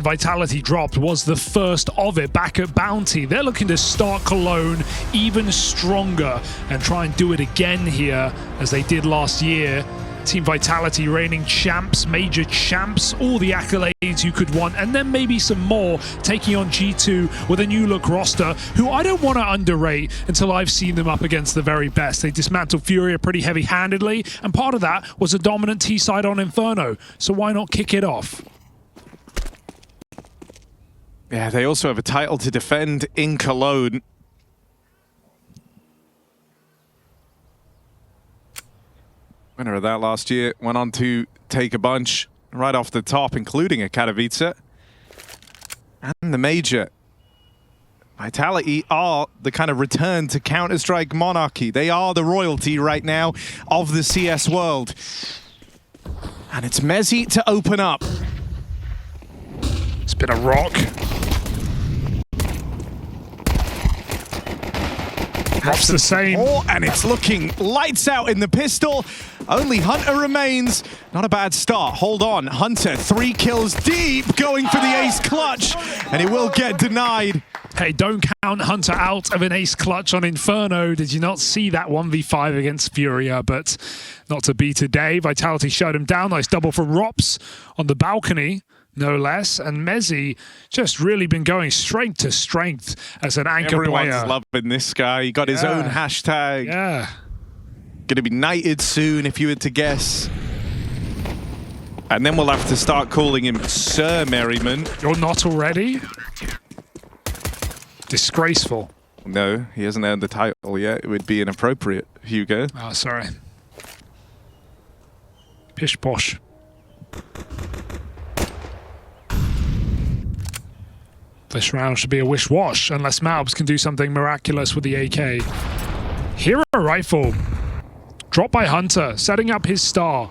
Vitality dropped was the first of it back at Bounty. They're looking to start Cologne even stronger and try and do it again here as they did last year. Team Vitality reigning champs, major champs, all the accolades you could want, and then maybe some more, taking on G2 with a new look roster, who I don't want to underrate until I've seen them up against the very best. They dismantled Furia pretty heavy-handedly, and part of that was a dominant T-side on Inferno, so why not kick it off? Yeah, they also have a title to defend in Cologne. Winner of that last year went on to take a bunch right off the top, including a Katowice and the major. Vitality are the kind of return to Counter-Strike monarchy. They are the royalty right now of the CS world. And it's Mezzi to open up. It's been a rock. That's the same. And it's looking lights out in the pistol. Only Hunter remains. Not a bad start. Hold on. Hunter, 3 kills deep, going for the ace clutch, and it will get denied. Hey, don't count Hunter out of an ace clutch on Inferno. Did you not see that 1v5 against Furia? But not to be today. Vitality shut him down. Nice double for Rops on the balcony, no less. And Mezzi just really been going strength to strength as an anchor player. Everyone's loving this guy. He got his own hashtag. Yeah. Gonna be knighted soon, if you were to guess. And then we'll have to start calling him Sir Merriman. You're not already? Disgraceful. No, he hasn't earned the title yet. It would be inappropriate, Hugo. Oh, sorry. Pish posh. This round should be a wish-wash, unless Malbs can do something miraculous with the AK. Hero rifle. Dropped by Hunter, setting up his star.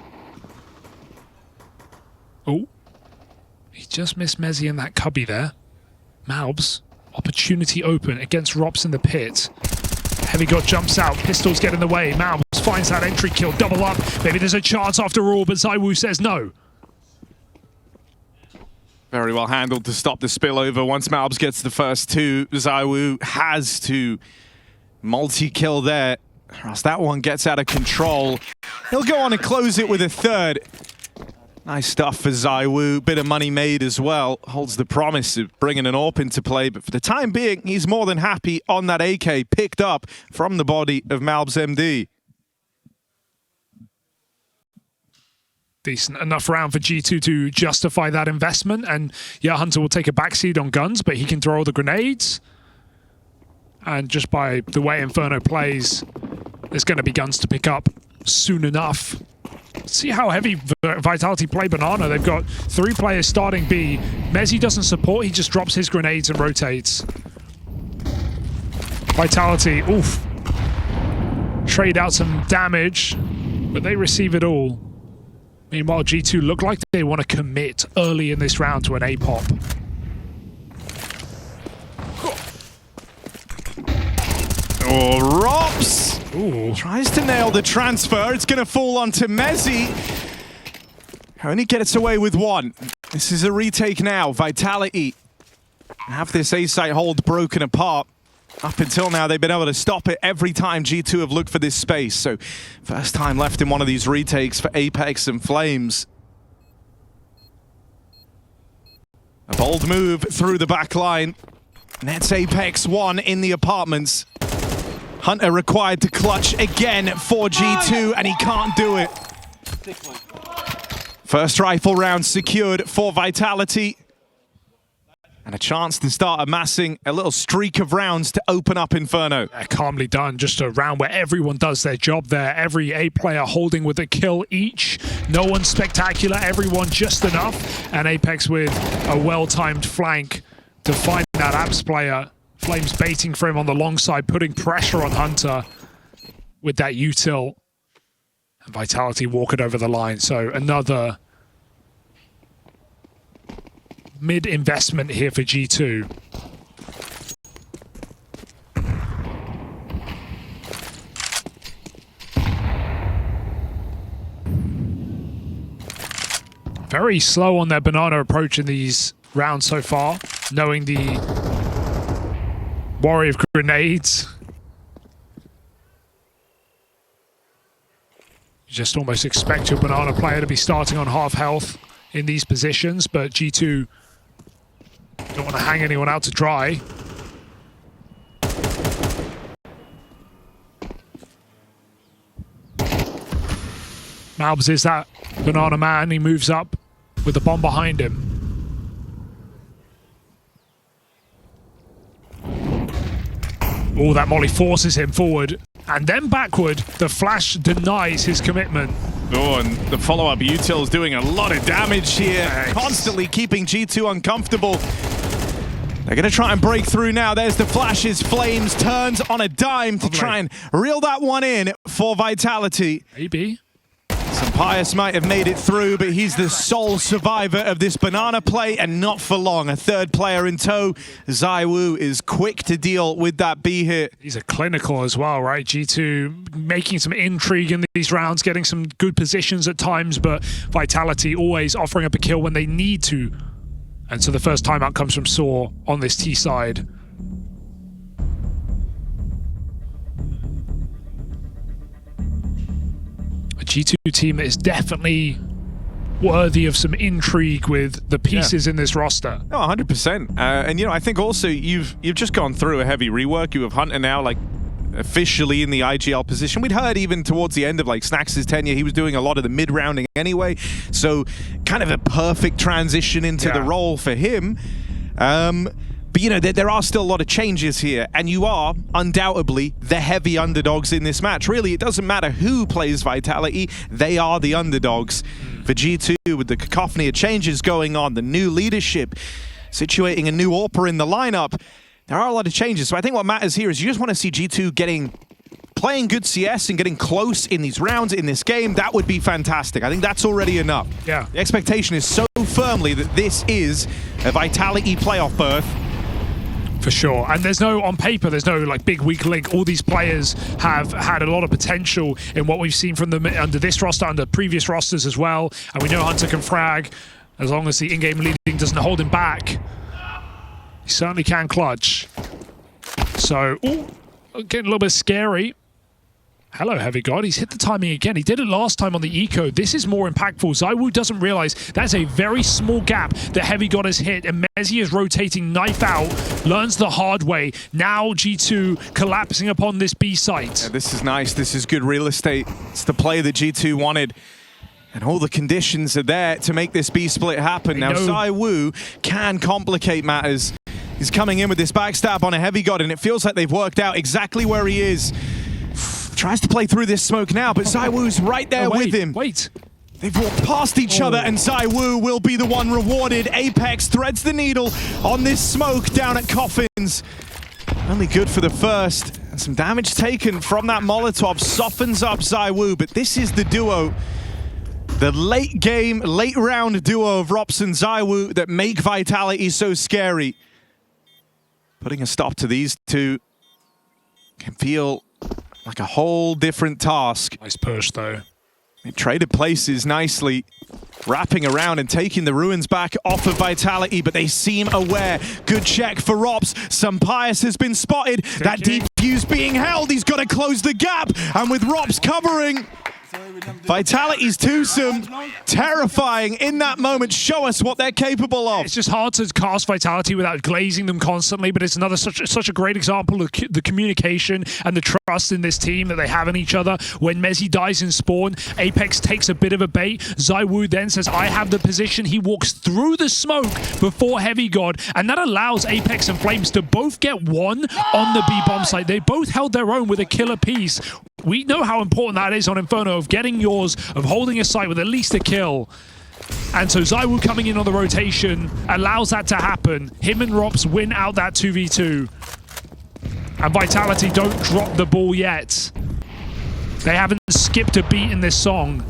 Oh. He just missed Mezzi in that cubby there. Malbs. Opportunity open against Rops in the pit. Heavy God jumps out, pistols get in the way. Malbs finds that entry kill, double up. Maybe there's a chance after all, but Zaiwu says no. Very well handled to stop the spillover. Once Malbs gets the first 2, Zaiwu has to multi-kill there, or else that one gets out of control. He'll go on and close it with a 3rd. Nice stuff for Zaiwu. Bit of money made as well. Holds the promise of bringing an AWP into play, but for the time being, he's more than happy on that AK picked up from the body of Malbs MD. Decent enough round for G2 to justify that investment. And yeah, Hunter will take a backseat on guns, but he can throw all the grenades. And just by the way Inferno plays, there's going to be guns to pick up soon enough. See how heavy Vitality play Banana. They've got 3 players starting B. Mezzi doesn't support, he just drops his grenades and rotates. Vitality, oof. Trade out some damage, but they receive it all. Meanwhile, G2 look like they want to commit early in this round to an A-pop. Oh, Rops! Ooh. Tries to nail the transfer. It's going to fall onto Mezzi. Only gets away with 1. This is a retake now. Vitality have this A-site hold broken apart. Up until now, they've been able to stop it every time G2 have looked for this space. So, first time left in one of these retakes for Apex and Flames. A bold move through the back line. Nets Apex 1 in the apartments. Hunter required to clutch again for G2, and he can't do it. First rifle round secured for Vitality. And a chance to start amassing a little streak of rounds to open up Inferno. Calmly done. Just a round where everyone does their job there. Every A player holding with a kill each. No one spectacular, everyone just enough. And Apex with a well-timed flank to find that Abs player. Flames baiting for him on the long side, putting pressure on Hunter with that util. And Vitality walk it over the line. So another mid-investment here for G2. Very slow on their Banana approach in these round so far, knowing the worry of grenades. You just almost expect your Banana player to be starting on half health in these positions, but G2 don't want to hang anyone out to dry. Malbs is that Banana man. He moves up with the bomb behind him. Oh, that molly forces him forward and then backward. The flash denies his commitment. Oh, and the follow-up util is doing a lot of damage here, Thanks. constantly keeping G2 uncomfortable. They're going to try and break through now. There's the flashes, Flames turns on a dime to try and reel that one in for Vitality. Maybe. Pius might have made it through, but he's the sole survivor of this Banana play, and not for long. A third player in tow. ZywOo is quick to deal with that B hit. He's a clinical as well, right? G2 making some intrigue in these rounds, getting some good positions at times, but Vitality always offering up a kill when they need to. And so the first timeout comes from Saw on this T side. A G2 team that is definitely worthy of some intrigue with the pieces in this roster. No, 100%. And, you know, I think also you've just gone through a heavy rework. You have Hunter now, like, officially in the IGL position. We'd heard even towards the end of, like, Snax' tenure, he was doing a lot of the mid-rounding anyway. So, kind of a perfect transition into the role for him. But, you know, there are still a lot of changes here, and you are undoubtedly the heavy underdogs in this match. Really, it doesn't matter who plays Vitality, they are the underdogs. For G2, with the cacophony of changes going on, the new leadership, situating a new AWPer in the lineup, there are a lot of changes. So I think what matters here is you just want to see G2 playing good CS and getting close in these rounds, in this game. That would be fantastic. I think that's already enough. Yeah. The expectation is so firmly that this is a Vitality playoff berth. For sure. And there's no, on paper, there's no like big weak link. All these players have had a lot of potential in what we've seen from them under this roster, under previous rosters as well. And we know Hunter can frag as long as the in-game leading doesn't hold him back. He certainly can clutch. So, ooh, getting a little bit scary. Hello, Heavy God. He's hit the timing again. He did it last time on the eco. This is more impactful. ZywOo doesn't realize that's a very small gap that Heavy God has hit, and Mezzy is rotating knife out, learns the hard way. Now G2 collapsing upon this B site. Yeah, this is nice. This is good real estate. It's the play that G2 wanted. And all the conditions are there to make this B split happen. Now, ZywOo can complicate matters. He's coming in with this backstab on a Heavy God, and it feels like they've worked out exactly where he is. Tries to play through this smoke now, but ZywOo's right there with him. Wait. They've walked past each other, and ZywOo will be the one rewarded. Apex threads the needle on this smoke down at Coffins. Only good for the first, and some damage taken from that Molotov softens up ZywOo, but this is the duo. The late game, late round duo of Rops and ZywOo that make Vitality so scary. Putting a stop to these two can feel like a whole different task. Nice push, though. They traded places nicely, wrapping around and taking the ruins back off of Vitality, but they seem aware. Good check for Rops. Some Pius has been spotted. That defuse being held. He's got to close the gap. And with Rops covering, Vitality's twosome, terrifying in that moment. Show us what they're capable of. It's just hard to cast Vitality without glazing them constantly, but it's another such a great example of the communication and the trust in this team that they have in each other. When Mezzy dies in spawn, Apex takes a bit of a bait. ZywOo then says, I have the position. He walks through the smoke before Heavy God, and that allows Apex and Flames to both get one on the B-bomb site. They both held their own with a killer piece. We know how important that is on Inferno, of getting yours, of holding a site with at least a kill. And so ZywOo coming in on the rotation allows that to happen. Him and Rops win out that 2v2. And Vitality don't drop the ball yet. They haven't skipped a beat in this song.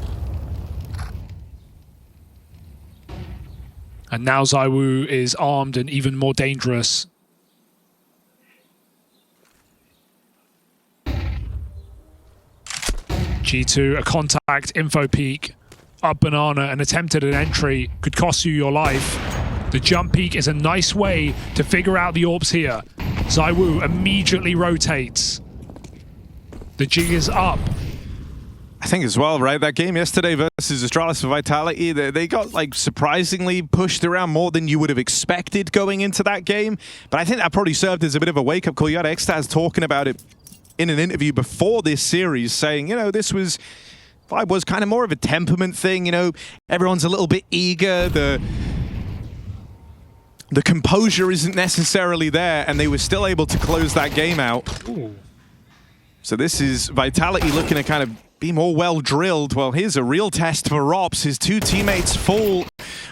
And now ZywOo is armed and even more dangerous. G2, a contact, info peek, up Banana, and attempted an entry. Could cost you your life. The jump peak is a nice way to figure out the AWPs here. ZywOo immediately rotates. The jig is up. I think as well, right? That game yesterday versus Astralis for Vitality, they got like surprisingly pushed around more than you would have expected going into that game. But I think that probably served as a bit of a wake-up call. You had Xtaz talking about it in an interview before this series, saying, you know, this was... vibe was kind of more of a temperament thing, you know, everyone's a little bit eager, the composure isn't necessarily there, and they were still able to close that game out. Ooh. So this is Vitality looking to kind of be more well-drilled. Well, here's a real test for Rops. His two teammates fall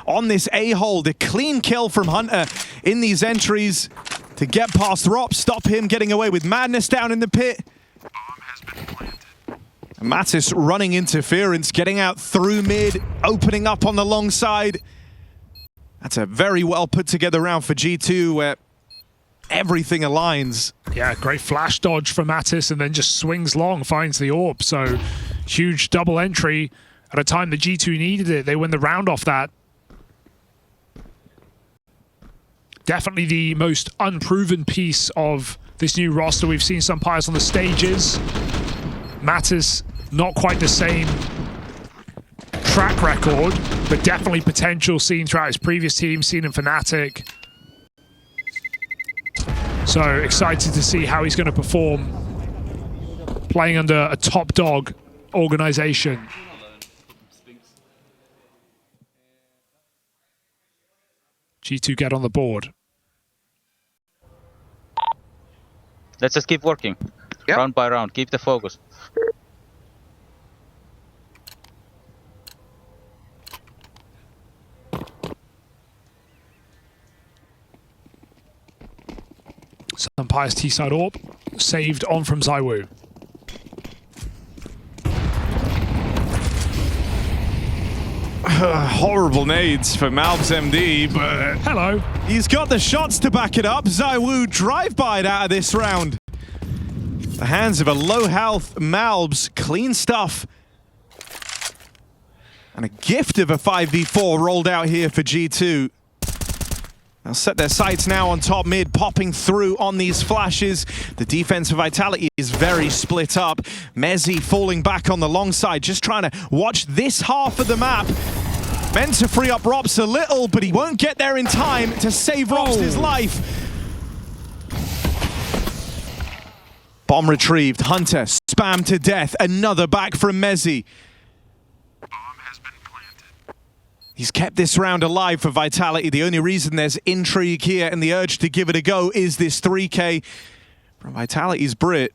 on this A-hole. The clean kill from Hunter in these entries to get past Rops, stop him getting away with madness down in the pit. Mattis running interference, getting out through mid, opening up on the long side. That's a very well put together round for G2 where everything aligns. Yeah, great flash dodge from Mattis and then just swings long, finds the AWP. So huge double entry at a time that G2 needed it. They win the round off that. Definitely the most unproven piece of this new roster. We've seen some players on the stages. Mattis, not quite the same track record, but definitely potential seen throughout his previous team, seen in Fnatic. So excited to see how he's going to perform playing under a top dog organization. G2 get on the board. Let's just keep working. Yep. Round by round, keep the focus. Sunpire's T-side AWP saved on from ZywOo. Horrible nades for Malbs MD, but hello. He's got the shots to back it up. ZywOo drive-byed out of this round. The hands of a low-health Malbs, clean stuff. And a gift of a 5v4 rolled out here for G2. They'll set their sights now on top mid, popping through on these flashes. The defense of Vitality is very split up. Mezzi falling back on the long side, just trying to watch this half of the map. Meant to free up Rops a little, but he won't get there in time to save Rops' life. Bomb retrieved, Hunter spammed to death. Another back from Mezzi. He's kept this round alive for Vitality. The only reason there's intrigue here and the urge to give it a go is this 3K from Vitality's Brit.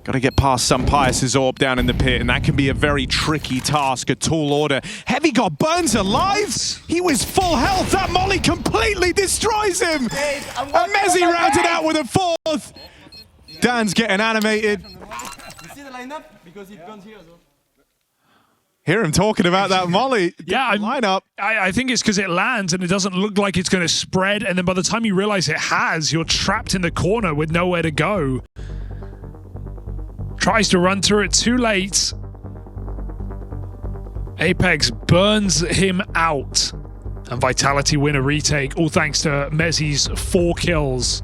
Got to get past Sunpire's AWP down in the pit, and that can be a very tricky task, a tall order. Heavy got burns alive! He was full health! That molly completely destroys him! And Mezzi rounded out with a fourth! Dan's getting animated. Hear him talking about that molly. Yeah, lineup. I think it's because it lands and it doesn't look like it's going to spread, and then by the time you realize it has, you're trapped in the corner with nowhere to go. Tries to run through it, too late. Apex burns him out, and Vitality win a retake, all thanks to Mezzi's 4 kills.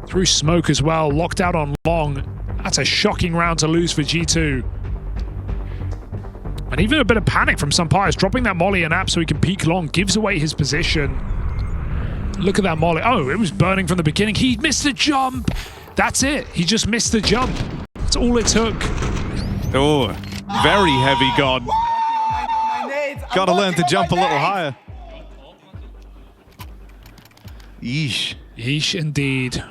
Through smoke as well, locked out on long. That's a shocking round to lose for G2. And even a bit of panic from Sunpire's, dropping that molly and app so he can peek long, gives away his position. Look at that molly. Oh, it was burning from the beginning. He missed the jump. That's it. He just missed the jump. That's all it took. Oh, very heavy God. Gotta learn to jump a little higher. Yeesh. Yeesh indeed.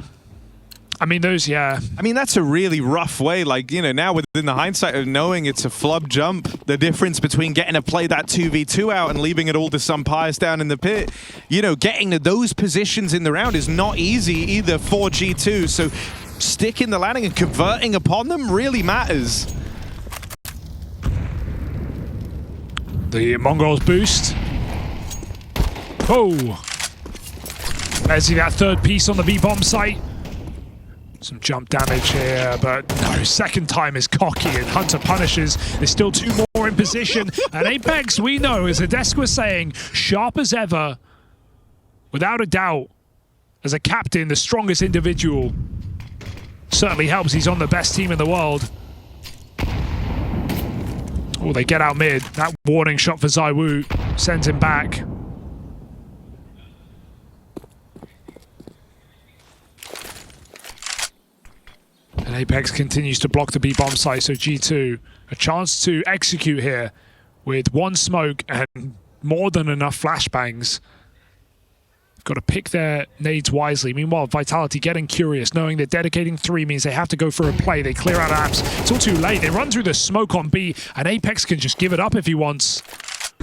I mean, those, yeah. I mean, that's a really rough way. Like, you know, now within the hindsight of knowing it's a flub jump, the difference between getting to play that 2v2 out and leaving it all to Sunpire's down in the pit, you know, getting to those positions in the round is not easy either for G2. So sticking the landing and converting upon them really matters. The Mongols boost. Oh. There's that third piece on the B-bomb site. Some jump damage here, but no, second time is cocky and Hunter punishes. There's still 2 more in position. And Apex, we know, as Adesk was saying, sharp as ever. Without a doubt, as a captain, the strongest individual. Certainly helps he's on the best team in the world. Oh, they get out mid. That warning shot for ZywOo sends him back. And Apex continues to block the B bomb site, so G2 a chance to execute here with 1 smoke and more than enough flashbangs. Got to pick their nades wisely. Meanwhile, Vitality getting curious, knowing that dedicating 3 means they have to go for a play. They clear out apps. It's all too late. They run through the smoke on B, and Apex can just give it up if he wants.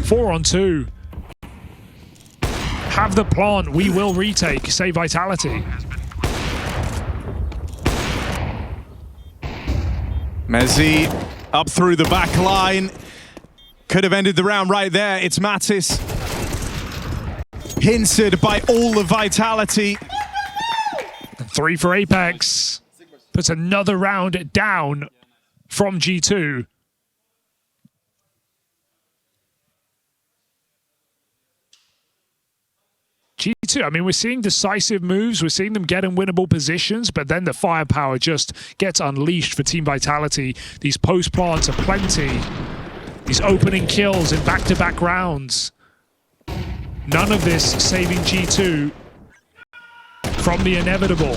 4 on 2. Have the plant. We will retake. Say Vitality. Mezzi up through the back line. Could have ended the round right there. It's Mattis. Hindered by all of Vitality. 3 for Apex. Puts another round down from G2. G2, I mean, we're seeing decisive moves. We're seeing them get in winnable positions, but then the firepower just gets unleashed for Team Vitality. These post plants are plenty. These opening kills in back-to-back rounds. None of this saving G2 from the inevitable.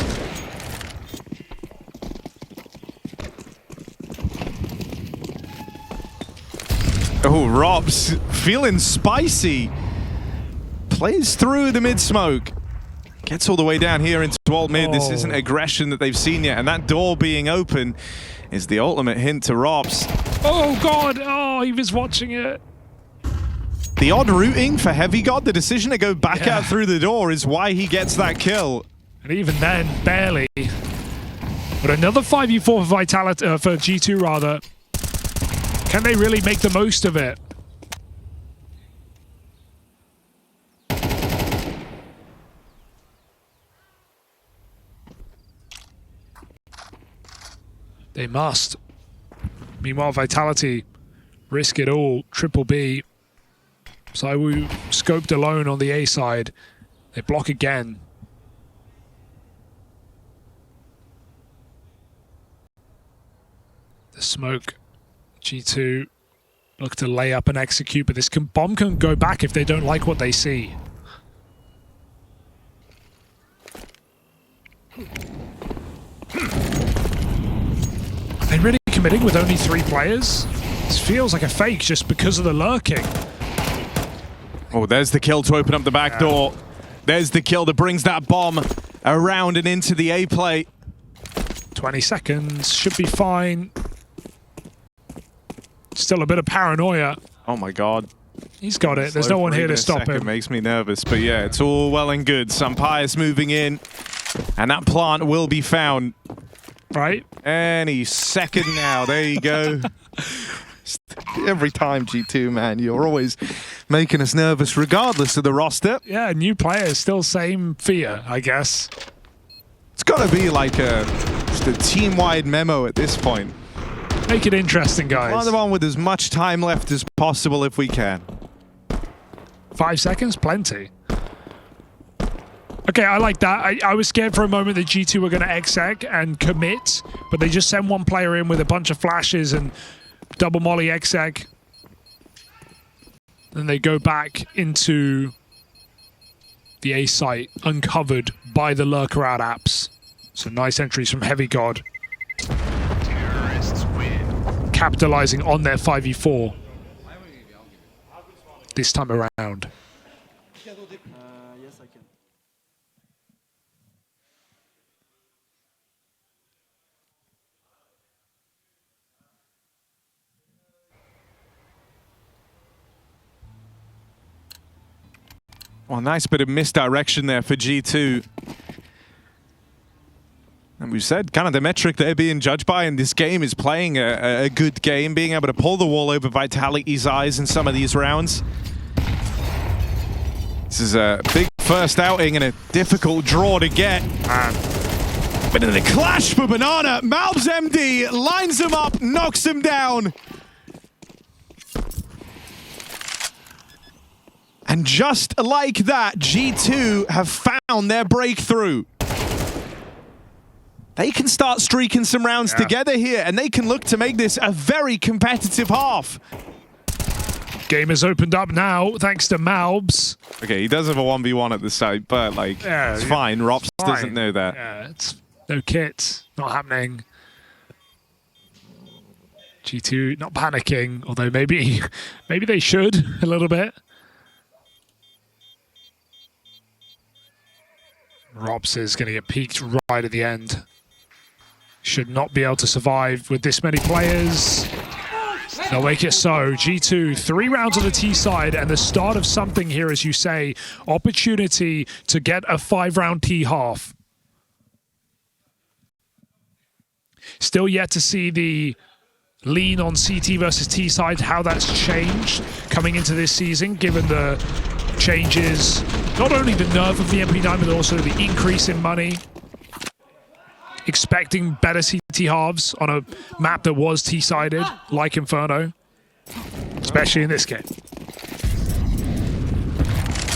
Oh, Robs feeling spicy. Plays through the mid-smoke. Gets all the way down here into alt mid. This isn't aggression that they've seen yet. And that door being open is the ultimate hint to Robs. Oh, God. Oh, he was watching it. The odd routing for Heavy God, the decision to go back out through the door is why he gets that kill. And even then, barely. But another 5v4 for Vitality, for G2 rather. Can they really make the most of it? They must. Meanwhile, Vitality risk it all. Triple B. ZywOo scoped alone on the A side. They block again. The smoke. G2 look to lay up and execute, but this bomb can go back if they don't like what they see. Are they really committing with only 3 players? This feels like a fake just because of the lurking. Oh, there's the kill to open up the back door. There's the kill that brings that bomb around and into the A play. 20 seconds, should be fine. Still a bit of paranoia. Oh my God. He's got it. There's no one here to stop him. It makes me nervous, but yeah, it's all well and good. Sampai's moving in, and that plant will be found. Right? Any second now. There you go. Every time, G2, man, you're always making us nervous regardless of the roster. Yeah, new players, still same fear, I guess. It's got to be like just a team-wide memo at this point. Make it interesting, guys. Run them on with as much time left as possible if we can. 5 seconds? Plenty. Okay, I like that. I was scared for a moment that G2 were going to exec and commit, but they just send one player in with a bunch of flashes and double molly exec. Then they go back into the A site, uncovered by the lurker out apps. So nice entries from Heavy God. Capitalizing on their 5v4 this time around. Yes, I can. Well, nice bit of misdirection there for G2. And we've said kind of the metric they're being judged by in this game is playing a good game, being able to pull the wall over Vitality's eyes in some of these rounds. This is a big first outing and a difficult draw to get. But in the clash for Banana, Malbs MD lines him up, knocks him down. And just like that, G2 have found their breakthrough. They can start streaking some rounds together here, and they can look to make this a very competitive half. Game has opened up now, thanks to Malbs. Okay, he does have a 1v1 at the site, but like, it's fine. Rops doesn't know that. Yeah, it's no kit, not happening. G2 not panicking, although maybe they should a little bit. Rops is going to get peaked right at the end. Should not be able to survive with this many players. They'll make it so. G2, 3 rounds on the T side and the start of something here, as you say. Opportunity to get a 5-round T half. Still yet to see the lean on CT versus T side, how that's changed coming into this season, given the changes, not only the nerf of the MP9, but also the increase in money. Expecting better CT halves on a map that was T-sided, like Inferno, especially in this game.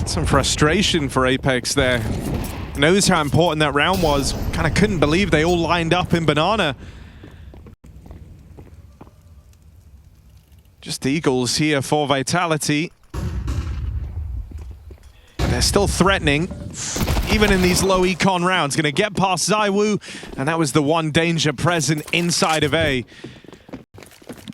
Some frustration for Apex there. Knows how important that round was. Kind of couldn't believe they all lined up in Banana. Just Eagles here for Vitality. They're still threatening, even in these low econ rounds. Gonna get past ZywOo, and that was the one danger present inside of A.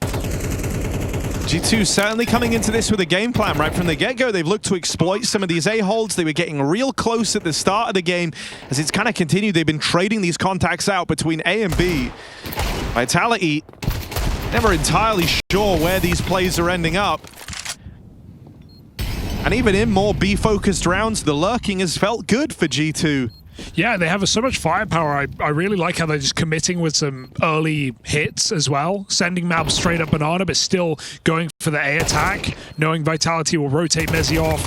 G2 certainly coming into this with a game plan right from the get-go. They've looked to exploit some of these A-holds. They were getting real close at the start of the game. As it's kind of continued, they've been trading these contacts out between A and B. Vitality, never entirely sure where these plays are ending up. And even in more B-focused rounds, the lurking has felt good for G2. Yeah, they have so much firepower. I really like how they're just committing with some early hits as well. Sending Malbs straight up Banana, but still going for the A attack, knowing Vitality will rotate Mezzi off.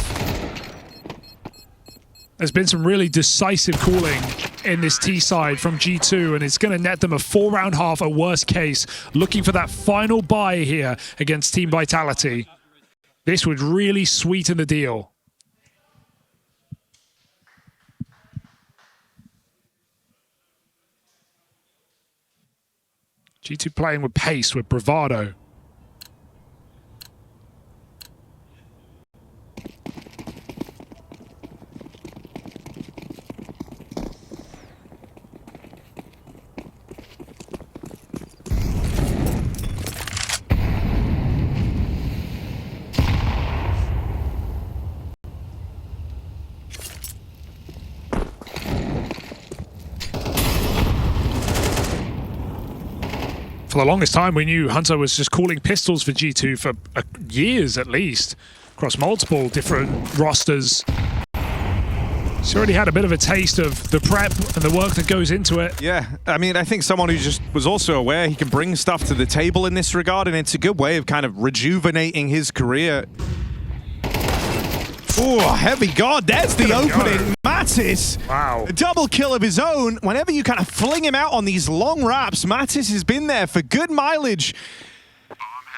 There's been some really decisive calling in this T side from G2, and it's going to net them a 4-round half at worst case, looking for that final buy here against Team Vitality. This would really sweeten the deal. G2 playing with pace, with bravado. For the longest time, we knew Hunter was just calling pistols for G2 for years at least, across multiple different rosters. He's already had a bit of a taste of the prep and the work that goes into it. Yeah, I mean, I think someone who just was also aware he can bring stuff to the table in this regard, and it's a good way of kind of rejuvenating his career. Oh, heavy God, there's the opening. Mattis, wow. A double kill of his own. Whenever you kind of fling him out on these long wraps, Mattis has been there for good mileage.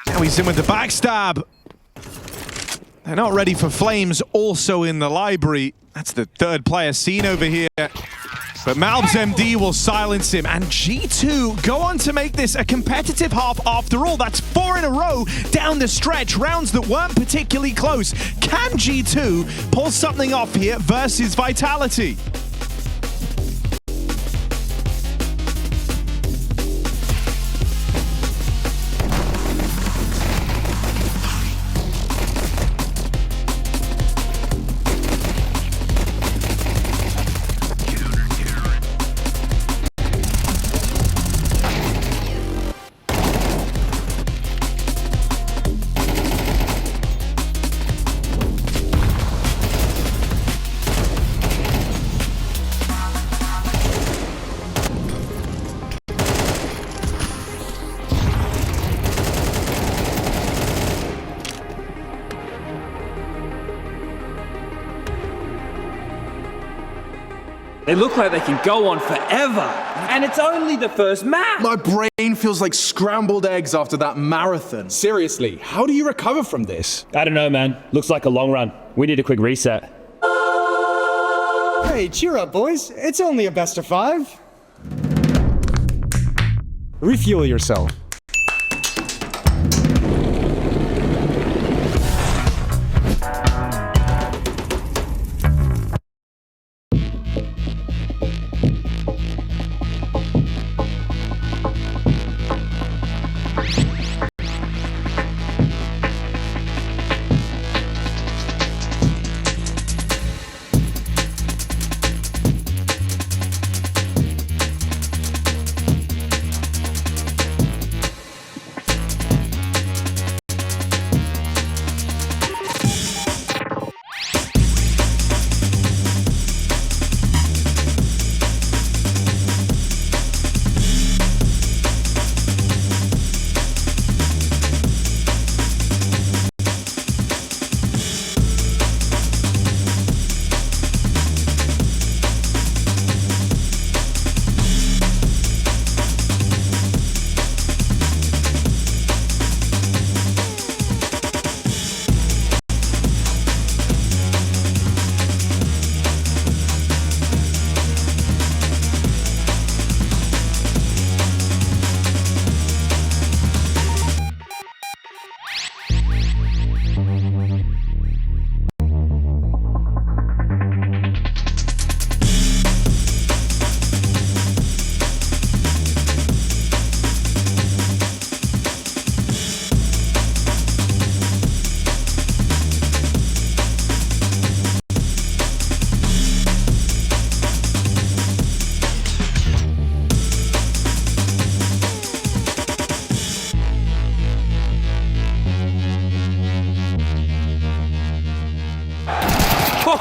Now he's in with the backstab. They're not ready for Flames, also in the library. That's the third player seen over here. But Malbs MD will silence him, and G2 go on to make this a competitive half after all. That's 4 in a row down the stretch, rounds that weren't particularly close. Can G2 pull something off here versus Vitality? They look like they can go on forever. And it's only the first map. My brain feels like scrambled eggs after that marathon. Seriously, how do you recover from this? I don't know, man. Looks like a long run. We need a quick reset. Hey, cheer up, boys. It's only a best of 5. Refuel yourself.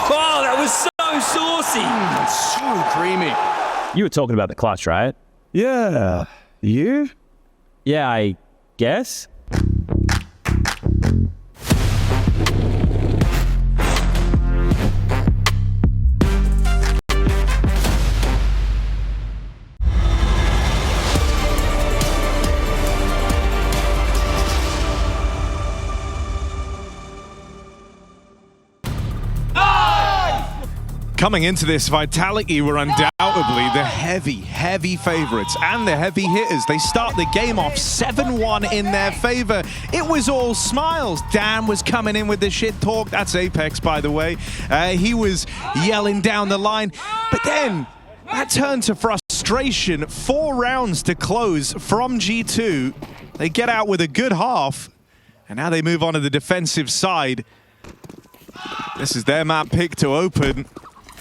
Oh, that was so saucy. So creamy. You were talking about the clutch, right? Yeah. You? Yeah, I guess. Coming into this, Vitality were undoubtedly the heavy favorites and the heavy hitters. They start the game off 7-1 in their favor. It was all smiles. Dan was coming in with the shit talk. That's Apex, by the way. He was yelling down the line. But then that turned to frustration. 4 rounds to close from G2. They get out with a good half. And now they move on to the defensive side. This is their map pick to open.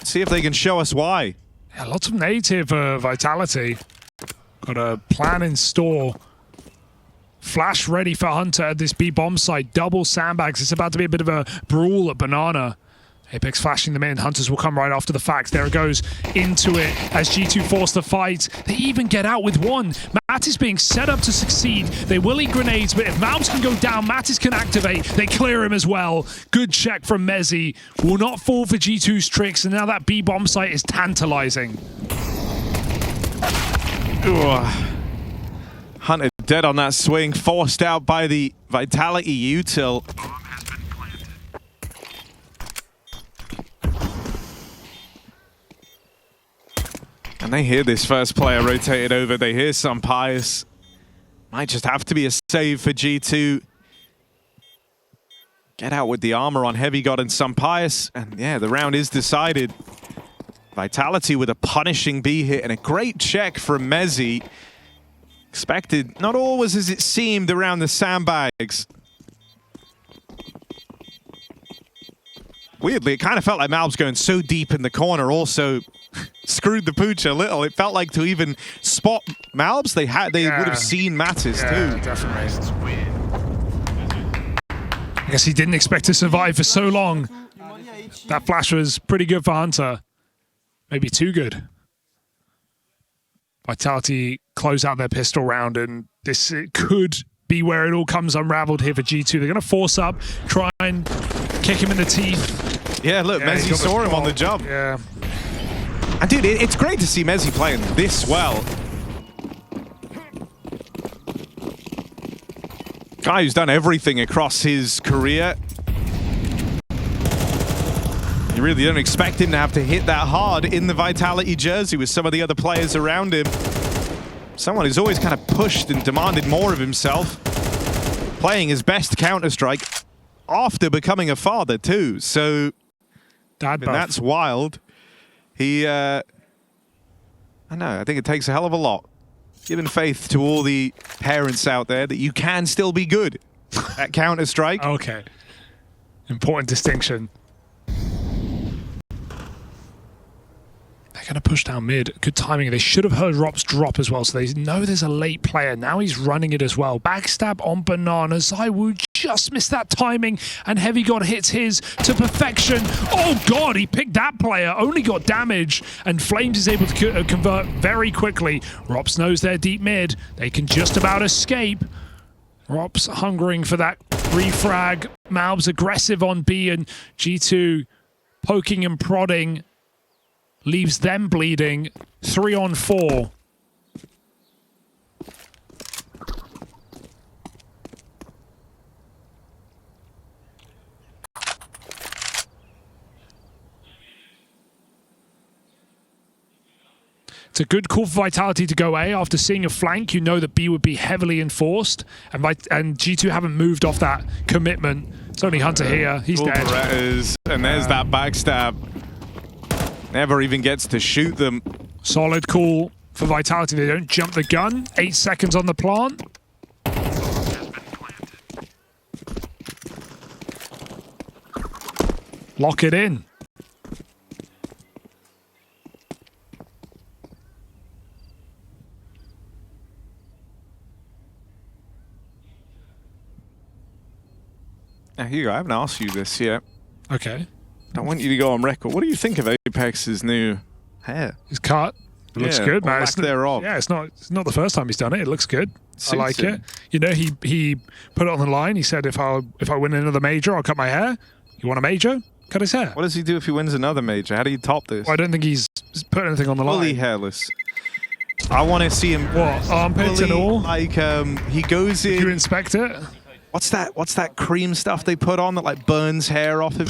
See if they can show us why. Yeah, lots of native Vitality. Got a plan in store. Flash ready for Hunter at this B-bomb site. Double sandbags. It's about to be a bit of a brawl at Banana. Apex flashing them in. Hunters will come right after the fact. There it goes into it as G2 force the fight. They even get out with one. Matt is being set up to succeed. They will eat grenades, but if Malms can go down, Mattis can activate. They clear him as well. Good check from Mezzi. Will not fall for G2's tricks, and now that B-bomb site is tantalizing. Hunter dead on that swing, forced out by the Vitality util. And they hear this first player rotated over. They hear some Pious. Might just have to be a save for G2. Get out with the armor on Heavy God and some Pious. And yeah, the round is decided. Vitality with a punishing B hit and a great check from Mezzi. Expected, not always as it seemed around the sandbags. Weirdly, it kind of felt like Malb's going so deep in the corner also screwed the pooch a little. It felt like to even spot Malbs, they would have seen Mattis too. Definitely. I guess he didn't expect to survive for so long. That flash was pretty good for Hunter. Maybe too good. Vitality close out their pistol round, and this could be where it all comes unraveled here for G2. They're going to force up, try and kick him in the teeth. Yeah, look, Mezzi saw him on the jump. Yeah. And dude, it's great to see Mezzi playing this well. Guy who's done everything across his career. You really don't expect him to have to hit that hard in the Vitality jersey with some of the other players around him. Someone who's always kind of pushed and demanded more of himself. Playing his best Counter-Strike after becoming a father too. So that's wild. He, I know, I think it takes a hell of a lot. Giving faith to all the parents out there that you can still be good at Counter-Strike. Okay. Important distinction. They're going to push down mid. Good timing. They should have heard Rop's drop as well, so they know there's a late player. Now he's running it as well. Backstab on Banana. ZywOo just missed that timing, and Heavy God hits his to perfection. Oh god, he picked that player, only got damage, and Flames is able to convert very quickly. Rops knows they're deep mid. They can just about escape. Rops hungering for that refrag. Malb's aggressive on B, and G2 poking and prodding. Leaves them bleeding. 3 on 4. It's a good call for Vitality to go A. After seeing a flank, you know that B would be heavily enforced, and G2 haven't moved off that commitment. It's only Hunter here. He's dead. Berettas, and there's that backstab. Never even gets to shoot them. Solid call for Vitality. They don't jump the gun. 8 seconds on the plant. Lock it in. Now, Hugo, I haven't asked you this yet. Okay. I want you to go on record. What do you think of Apex's new hair? His cut. It looks good, man. Lack thereof. Yeah, it's not the first time he's done it. It looks good. Suits I like him. it. You know, he put it on the line. He said, if I win another major, I'll cut my hair. You want a major? Cut his hair. What does he do if he wins another major? How do you top this? Well, I don't think he's put anything on the line. Fully hairless. I want to see him. What, armpits and all? Like he goes in. Did you inspect it? What's that cream stuff they put on that like burns hair off him?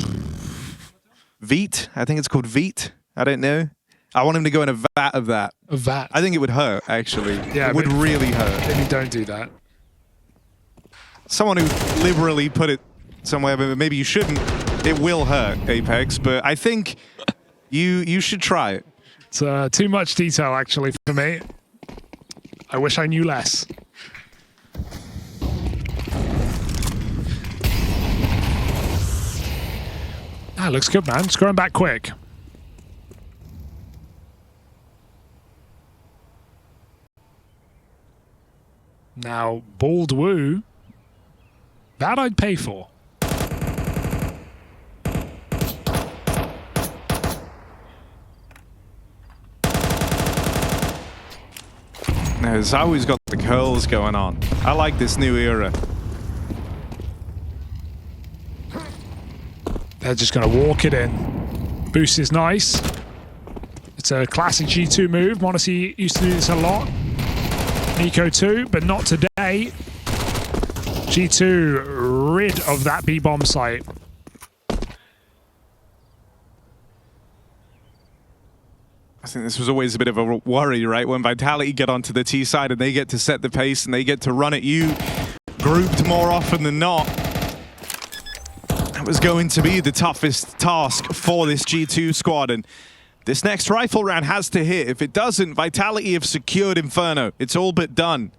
Veet? I think it's called Veet. I don't know. I want him to go in a vat of that. A vat? I think it would hurt, actually. Yeah, it would really hurt. Maybe don't do that. Someone who liberally put it somewhere, but maybe you shouldn't. It will hurt, Apex, but I think you should try it. It's too much detail, actually, for me. I wish I knew less. Ah, looks good, man. It's growing back quick. Now, Bald Woo. That I'd pay for. Now, ZywOo's got the curls going on. I like this new era. They're just going to walk it in. Boost is nice. It's a classic G2 move. m0NESY used to do this a lot. Nico too, but not today. G2 rid of that B-bomb site. I think this was always a bit of a worry, right? When Vitality get onto the T side and they get to set the pace and they get to run at you grouped more often than not. That was going to be the toughest task for this G2 squad, and this next rifle round has to hit. If it doesn't, Vitality have secured Inferno. It's all but done.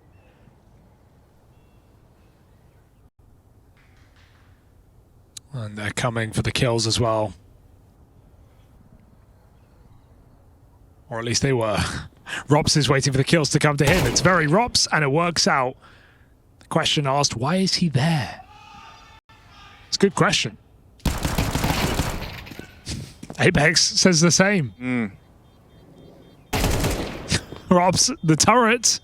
And they're coming for the kills as well. Or at least they were. Rops is waiting for the kills to come to him. It's very Rops, and it works out. The question asked, why is he there? It's a good question. Apex says the same. Rops, the turret.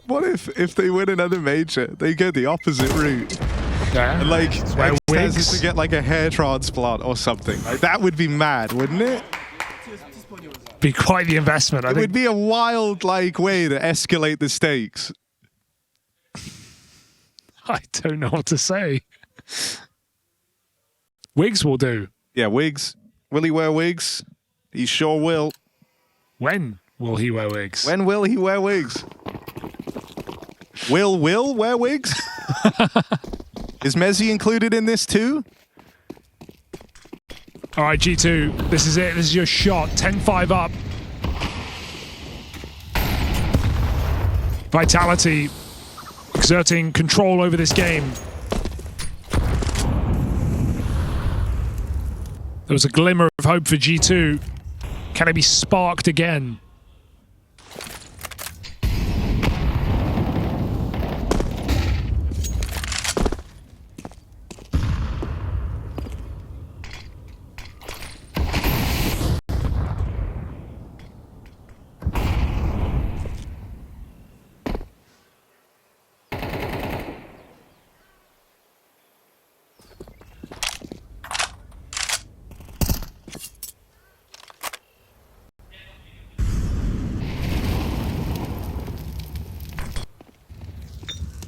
What if they win another major? They go the opposite route. Yeah. And like, Wear X wigs. to get like a hair transplant or something. Like, that would be mad, wouldn't it? be quite the investment. It would be a wild, like, way to escalate the stakes. I don't know what to say. Wigs will do. Yeah, wigs. Will he wear wigs? He sure will. When will he wear wigs? When will he wear wigs? Will wear wigs? Is Mezzi included in this too? All right, G2, this is it. This is your shot. 10-5 up. Vitality exerting control over this game. There was a glimmer of hope for G2. Can it be sparked again?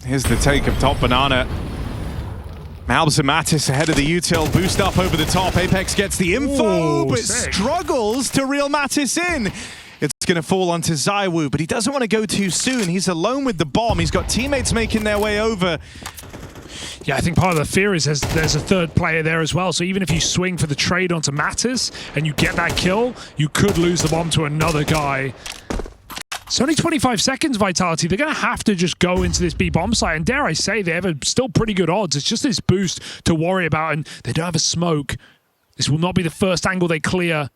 Here's the take of top banana. Malbs and Mattis ahead of the util. Boost up over the top. Apex gets the info, Ooh, but sick. struggles to reel Mattis in. It's going to fall onto ZywOo, but he doesn't want to go too soon. He's alone with the bomb. He's got teammates making their way over. Yeah, I think part of the fear is there's a third player there as well. So even if you swing for the trade onto Mattis and you get that kill, you could lose the bomb to another guy. It's only 25 seconds, Vitality. They're going to have to just go into this B bomb site. And dare I say, they have still pretty good odds. It's just this boost to worry about. And they don't have a smoke. This will not be the first angle they clear.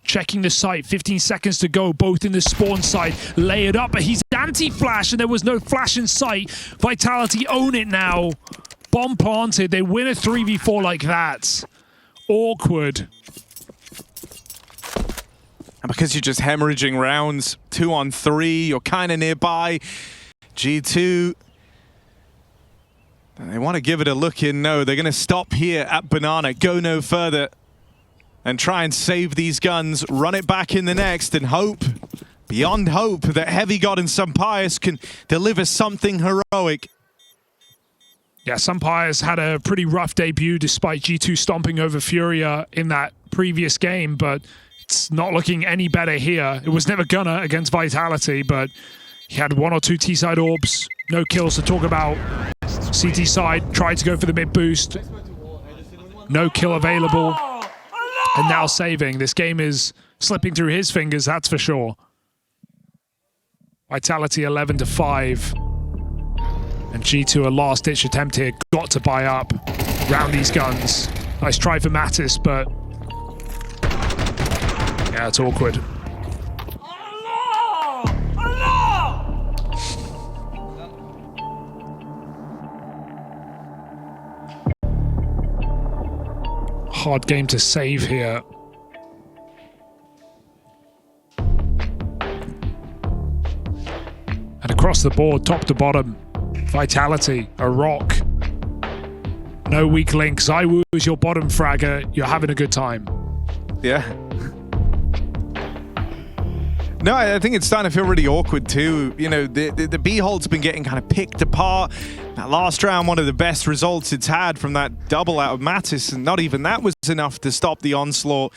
Checking the site. 15 seconds to go. Both in the spawn site. Lay it up. But he's anti-flash. And there was no flash in sight. Vitality own it now. Bomb planted. They win a 3v4 like that. Awkward. And because you're just hemorrhaging rounds, 2-on-3, you're kind of nearby. G2, they want to give it a look in. No, they're going to stop here at Banana, go no further, and try and save these guns, run it back in the next, and hope, beyond hope, that Heavy God and Sunpius can deliver something heroic. Yeah, Sunpius had a pretty rough debut despite G2 stomping over Furia in that previous game, but it's not looking any better here. It was never gonna against Vitality, but he had 1 or 2 T-side orbs. No kills to talk about. CT side, tried to go for the mid boost. No kill available. And now saving. This game is slipping through his fingers, that's for sure. Vitality 11-5. And G2, a last-ditch attempt here. Got to buy up. Round these guns. Nice try for Mattis, but yeah, it's awkward. Hard game to save here. And across the board, top to bottom, Vitality, a rock. No weak link. ZywOo is your bottom fragger. You're having a good time. Yeah. No, I think it's starting to feel really awkward too. You know, the B-hold's been getting kind of picked apart. That last round, one of the best results it's had from that double out of Mattis, and not even that was enough to stop the onslaught.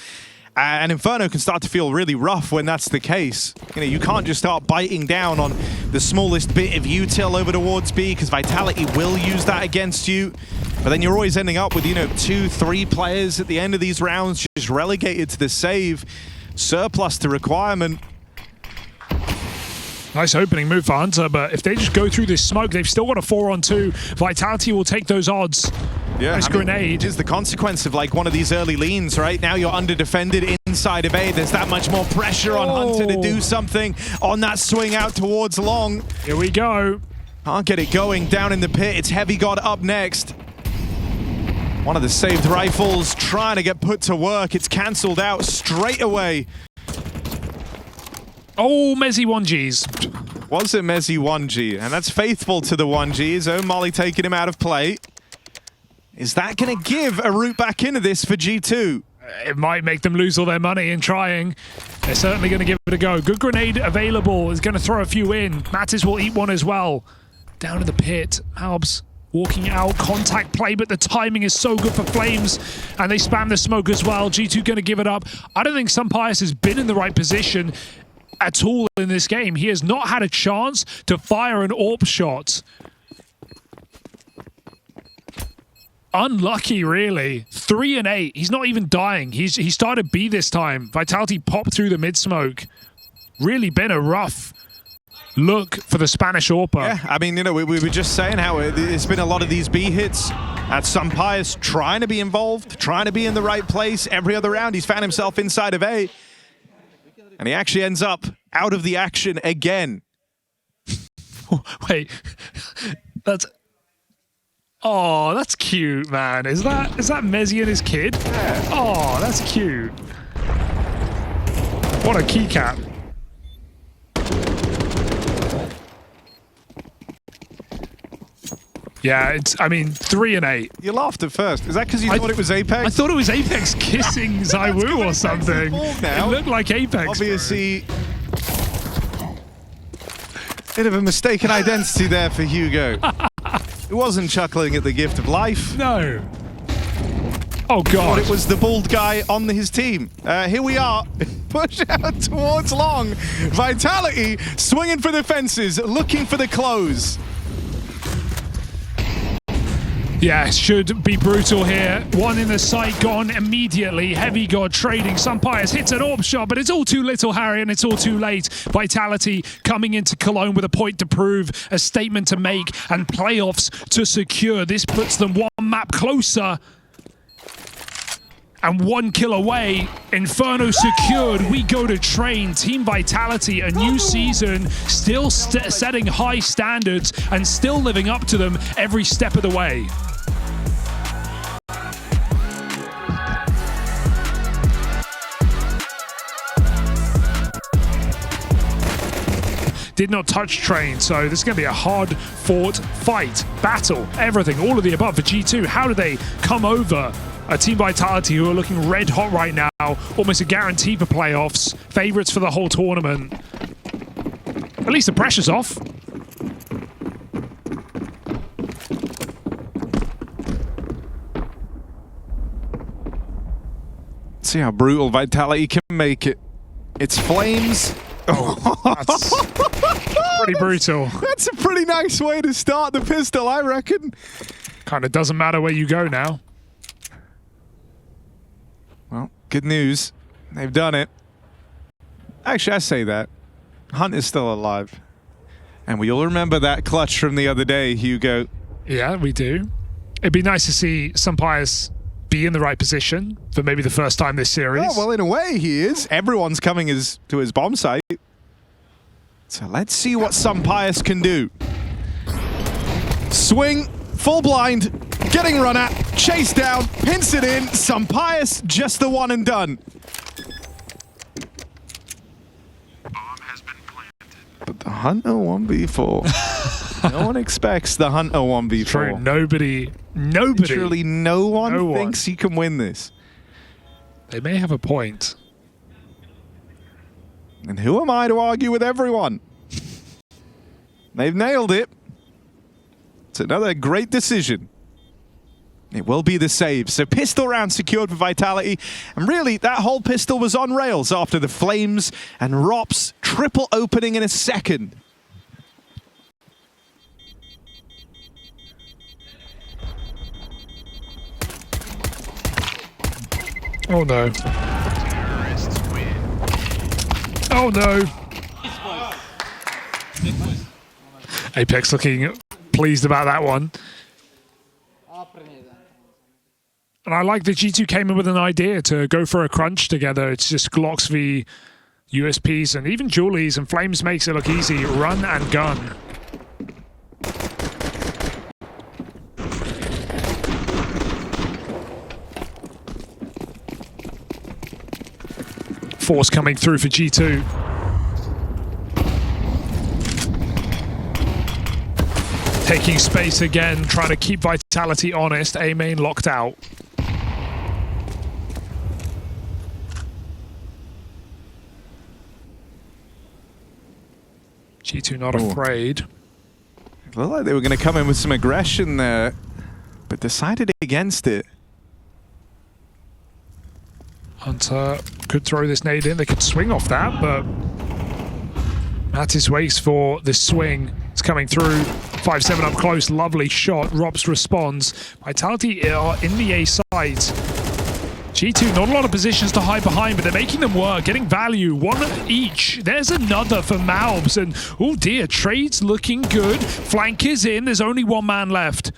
And Inferno can start to feel really rough when that's the case. You know, you can't just start biting down on the smallest bit of util over towards B, because Vitality will use that against you. But then you're always ending up with, you know, 2-3 players at the end of these rounds just relegated to the save. Surplus to requirement. Nice opening move for Hunter, but if they just go through this smoke, they've still got a 4-on-2. Vitality will take those odds. Yeah, nice grenade. It is the consequence of like one of these early leans, right? Now you're under-defended inside of A. There's that much more pressure on Hunter to do something on that swing out towards long. Here we go. Can't get it going down in the pit. It's Heavy God up next. One of the saved rifles trying to get put to work. It's cancelled out straight away. Oh, Mezzi 1Gs. Was it Mezzi 1G? And that's faithful to the 1Gs. Oh, Molly taking him out of play. Is that going to give a route back into this for G2? It might make them lose all their money in trying. They're certainly going to give it a go. Good grenade available. Is going to throw a few in. Mattis will eat one as well. Down in the pit. Albs walking out. Contact play, but the timing is so good for Flames. And they spam the smoke as well. G2 going to give it up. I don't think Sunpius has been in the right position at all in this game. He has not had a chance to fire an AWP shot. Unlucky, really. 3 and 8. He's not even dying. He started B this time. Vitality popped through the mid smoke. Really been a rough look for the Spanish AWPer. Yeah, I mean, you know, we were just saying how it's been a lot of these B hits. At Sunpius trying to be involved, trying to be in the right place. Every other round, he's found himself inside of A. And he actually ends up out of the action again. Wait, that's... Oh, that's cute, man. Is that Mezzy and his kid? Yeah. Oh, that's cute. What a keycap. Yeah, it's, I mean, 3 and 8. You laughed at first. Is that because you thought it was Apex? I thought it was Apex kissing Zywoo or something. It looked like Apex. Obviously, bit of a mistaken identity there for Hugo. It wasn't chuckling at the gift of life. No. Oh, God. But it was the bald guy on his team. Here we are. Push out towards long. Vitality swinging for the fences, looking for the close. Yeah, should be brutal here. One in the sight, gone immediately. Heavy God trading. Sunpius hits an AWP shot, but it's all too little, Harry, and it's all too late. Vitality coming into Cologne with a point to prove, a statement to make, and playoffs to secure. This puts them one map closer and 1 kill away. Inferno secured. We go to train. Team Vitality, a new season, still setting high standards and still living up to them every step of the way. Did not touch train, so this is going to be a hard-fought fight, battle, everything, all of the above for G2. How do they come over a Team Vitality who are looking red hot right now, almost a guarantee for playoffs, favorites for the whole tournament? At least the pressure's off. See how brutal Vitality can make it. It's Flames. Oh, that's pretty brutal. That's a pretty nice way to start the pistol, I reckon. Kind of doesn't matter where you go now. Well, good news. They've done it. Actually, I say that. Hunt is still alive. And we all remember that clutch from the other day, Hugo. Yeah, we do. It'd be nice to see Sunpius be in the right position for maybe the first time this series. Oh, well, in a way, he is. Everyone's coming to his bomb site. So let's see what Sunpius can do. Swing, full blind, getting run at, chase down, pins it in. Sunpius, just the one and done. But the Hunter 1v4. No one expects the Hunter 1v4. True. Nobody. Literally no one thinks he can win this. They may have a point. And who am I to argue with everyone? They've nailed it. It's another great decision. It will be the save. So pistol round secured for Vitality. And really, that whole pistol was on rails after the Flames and Rops triple opening in a second. Oh no. Oh no. Apex looking pleased about that one. And I like that G2 came in with an idea to go for a crunch together. It's just Glocks v USPs and even Julies, and Flames makes it look easy. Run and gun. Force coming through for G2. Taking space again, trying to keep Vitality honest. A main locked out. G2 not afraid. It looked like they were going to come in with some aggression there, but decided against it. Hunter could throw this nade in. They could swing off that, but Mattis waits for this swing. It's coming through. 5-7 up close. Lovely shot. Rops responds. Vitality are in the A side. G2, not a lot of positions to hide behind, but they're making them work, getting value, one each. There's another for Malbs, and oh dear, trade's looking good. Flank is in, there's only one man left,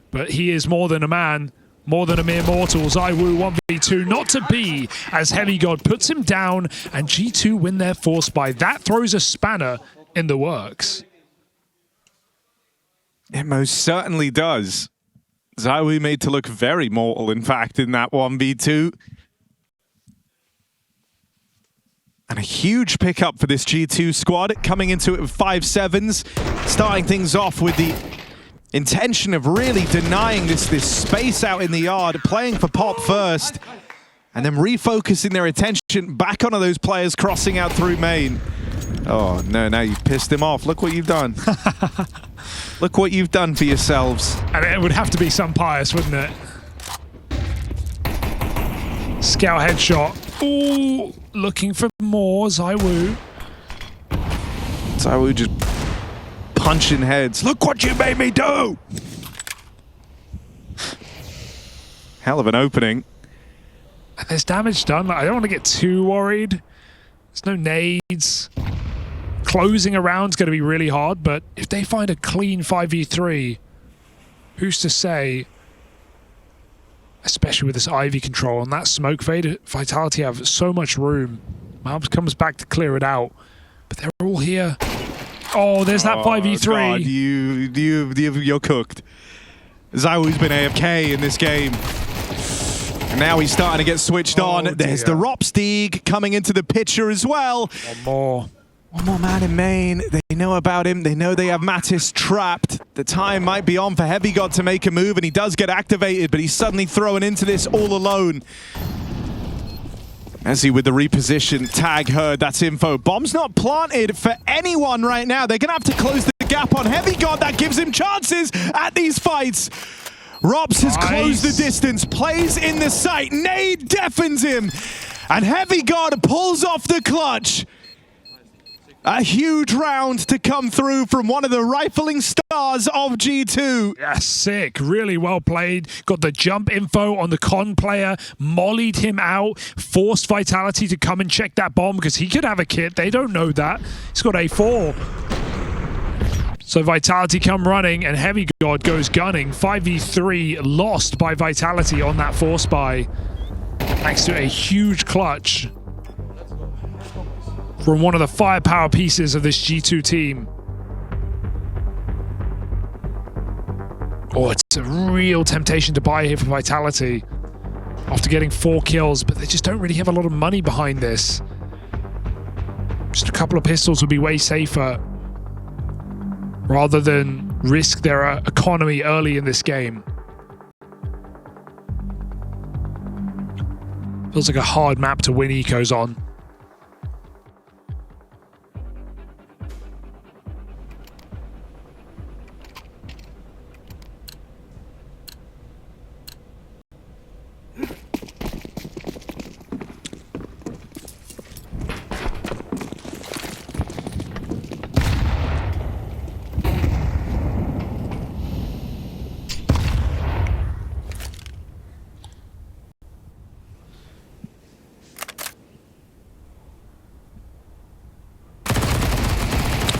but he is more than a man, more than a mere mortal. ZywOo 1v2, not to be, as Heavy God puts him down, and G2 win their force by that throws a spanner in the works. It most certainly does. ZywOo made to look very mortal, in fact, in that 1v2. And a huge pickup for this G2 squad, coming into it with 5-7s, starting things off with the intention of really denying this space out in the yard, playing for pop first, and then refocusing their attention back onto those players crossing out through main. Oh no, now you've pissed him off. Look what you've done. Look what you've done for yourselves. And it would have to be some pious, wouldn't it? Scout headshot. Ooh, looking for more. ZywOo. ZywOo just punching heads. Look what you made me do! Hell of an opening. And there's damage done. I don't want to get too worried. There's no nades. Closing around's going to be really hard, but if they find a clean 5v3, who's to say, especially with this Ivy control and that smoke fade, Vitality have so much room. Malbs comes back to clear it out, but they're all here. Oh, there's that 5v3. God, you're cooked. ZywOo's been AFK in this game. And now he's starting to get switched on. There's the Ropsteeg coming into the picture as well. One more man in main. They know about him. They know they have Mattis trapped. The time might be on for Heavy God to make a move, and he does get activated, but he's suddenly thrown into this all alone. Ezzy with the reposition. Tag heard. That's info. Bomb's not planted for anyone right now. They're going to have to close the gap on Heavy God. That gives him chances at these fights. Rops has closed the distance, plays in the sight. Nade deafens him, and Heavy God pulls off the clutch. A huge round to come through from one of the rifling stars of G2. Yeah, sick. Really well played. Got the jump info on the con player, mollied him out, forced Vitality to come and check that bomb because he could have a kit. They don't know that. He's got A4. So Vitality come running and Heavy God goes gunning. 5v3 lost by Vitality on that force buy. Thanks to a huge clutch from one of the firepower pieces of this G2 team. Oh, it's a real temptation to buy here for Vitality after getting 4 kills, but they just don't really have a lot of money behind this. Just a couple of pistols would be way safer rather than risk their economy early in this game. Feels like a hard map to win ecos on.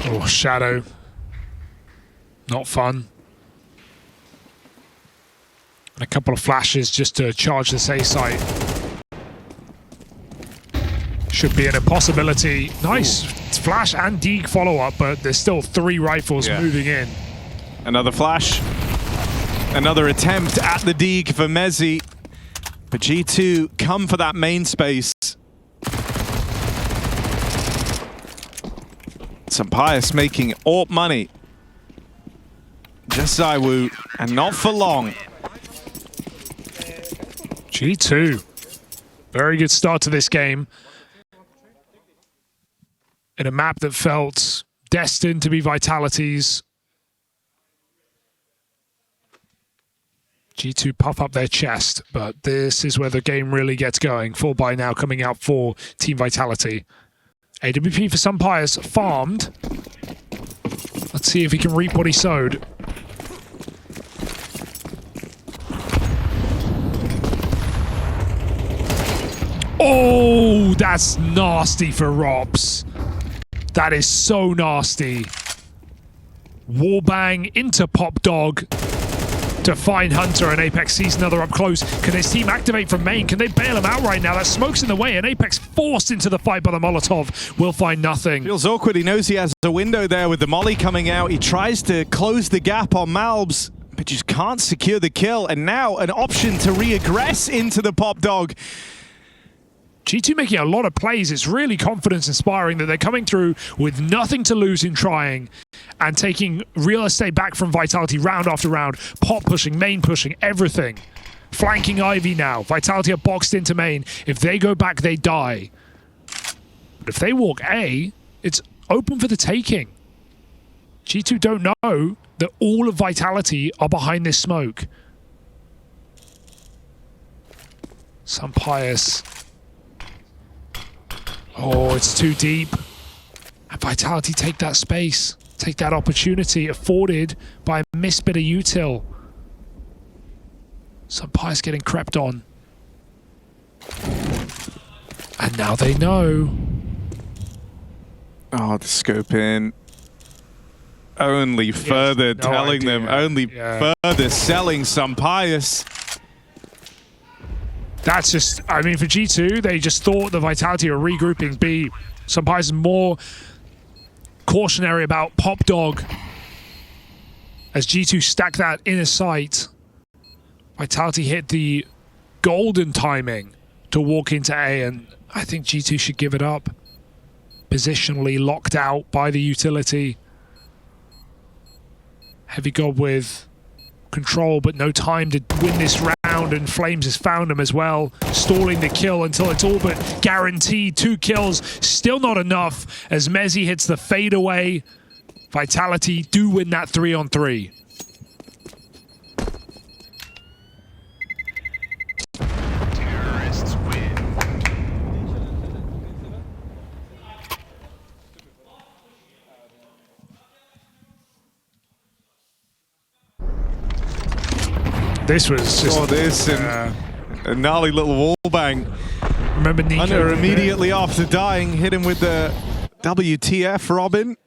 Oh, Shadow. Not fun. And a couple of flashes just to charge this A site. Should be an impossibility. Nice. It's flash and Deeg follow-up, but there's still 3 rifles moving in. Another flash. Another attempt at the Deeg for Mezzi. But G2 come for that main space. Some Pius making AWP money. Just ZywOo, and not for long. G2. Very good start to this game. In a map that felt destined to be Vitality's. G2 puff up their chest, but this is where the game really gets going. 4-buy now coming out for Team Vitality. AWP for Sumpires farmed. Let's see if he can reap what he sowed. Oh, that's nasty for Rops. That is so nasty. Warbang into Pop Dog to find Hunter, and Apex sees another up close. Can his team activate from main? Can they bail him out right now? That smoke's in the way, and Apex forced into the fight by the Molotov will find nothing. Feels awkward. He knows he has a window there with the molly coming out. He tries to close the gap on Malbs, but just can't secure the kill. And now an option to re-aggress into the Pop Dog. G2 making a lot of plays. It's really confidence inspiring that they're coming through with nothing to lose in trying and taking real estate back from Vitality round after round. Pop pushing, main pushing, everything. Flanking Ivy now. Vitality are boxed into main. If they go back, they die. But if they walk A, it's open for the taking. G2 don't know that all of Vitality are behind this smoke. Some pious. Oh, it's too deep. And Vitality take that space. Take that opportunity afforded by a missed bit of util. Some pies getting crept on. And now they know. Oh, the scope in. Only further telling them, only further selling some pious. That's just, I mean, for G2, they just thought the Vitality are regrouping B. Some pies more cautionary about Pop Dog as G2 stack that inner sight. Vitality hit the golden timing to walk into A, and I think G2 should give it up. Positionally locked out by the utility. Heavy Gob with control, but no time to win this round, and Flames has found him as well, stalling the kill until it's all but guaranteed. 2 kills, still not enough as Mezzi hits the fadeaway. Vitality do win that 3-on-3. Terrorists win. This was just this and a gnarly little wall bang. Remember Nico Hunter immediately after dying hit him with the WTF, Robin.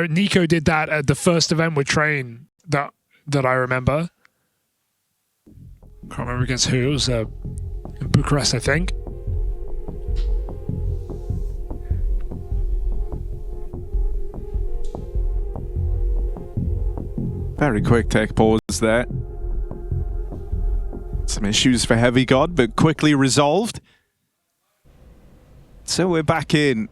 Nico did that at the first event with Train that I remember. Can't remember against who. It was in Bucharest, I think. Very quick tech pause there. Some issues for Heavy God, but quickly resolved. So we're back in.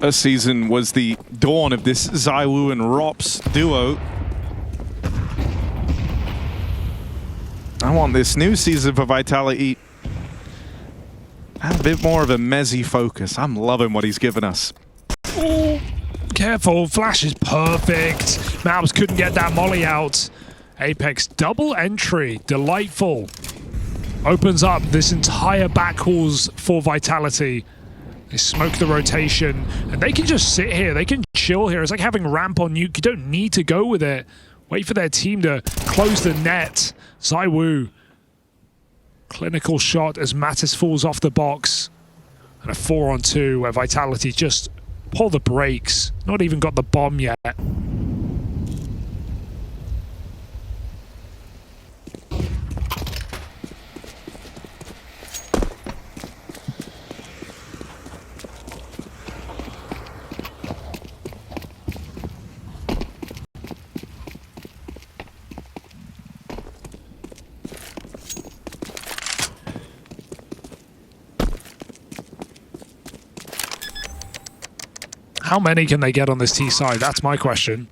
This season was the dawn of this ZywOo and Rops duo. I want this new season for Vitality a bit more of a Mezzi focus. I'm loving what he's given us. Oh, careful, Flash is perfect. Malbs couldn't get that molly out. Apex double entry, delightful. Opens up this entire back halls for Vitality. They smoke the rotation, and they can just sit here. They can chill here. It's like having ramp on nuke. You don't need to go with it. Wait for their team to close the net. ZywOo. Clinical shot as Mattis falls off the box. And a 4-on-2 where Vitality just pull the brakes. Not even got the bomb yet. How many can they get on this T side? That's my question.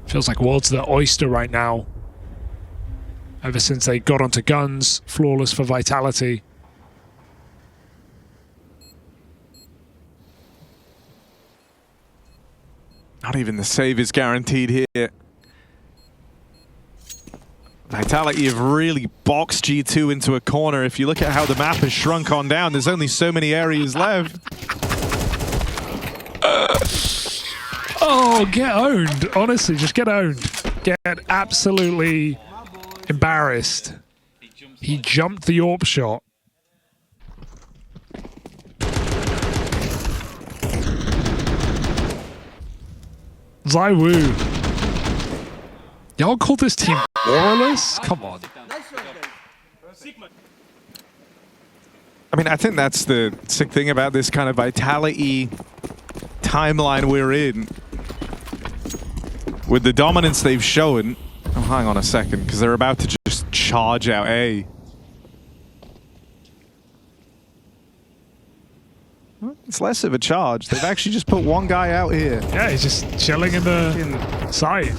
Feels like world's their oyster right now. Ever since they got onto guns, flawless for Vitality. Not even the save is guaranteed here. Vitality have really boxed G2 into a corner. If you look at how the map has shrunk on down, there's only so many areas left. Oh, get owned. Honestly, just get owned. Get absolutely embarrassed. He jumped the AWP shot. ZywOo. Y'all call this team warless? Come on. I mean, I think that's the sick thing about this kind of Vitality timeline we're in. With the dominance they've shown. Oh, hang on a second, because they're about to just charge out A. Well, it's less of a charge. They've actually just put one guy out here. Yeah, he's just chilling in the site.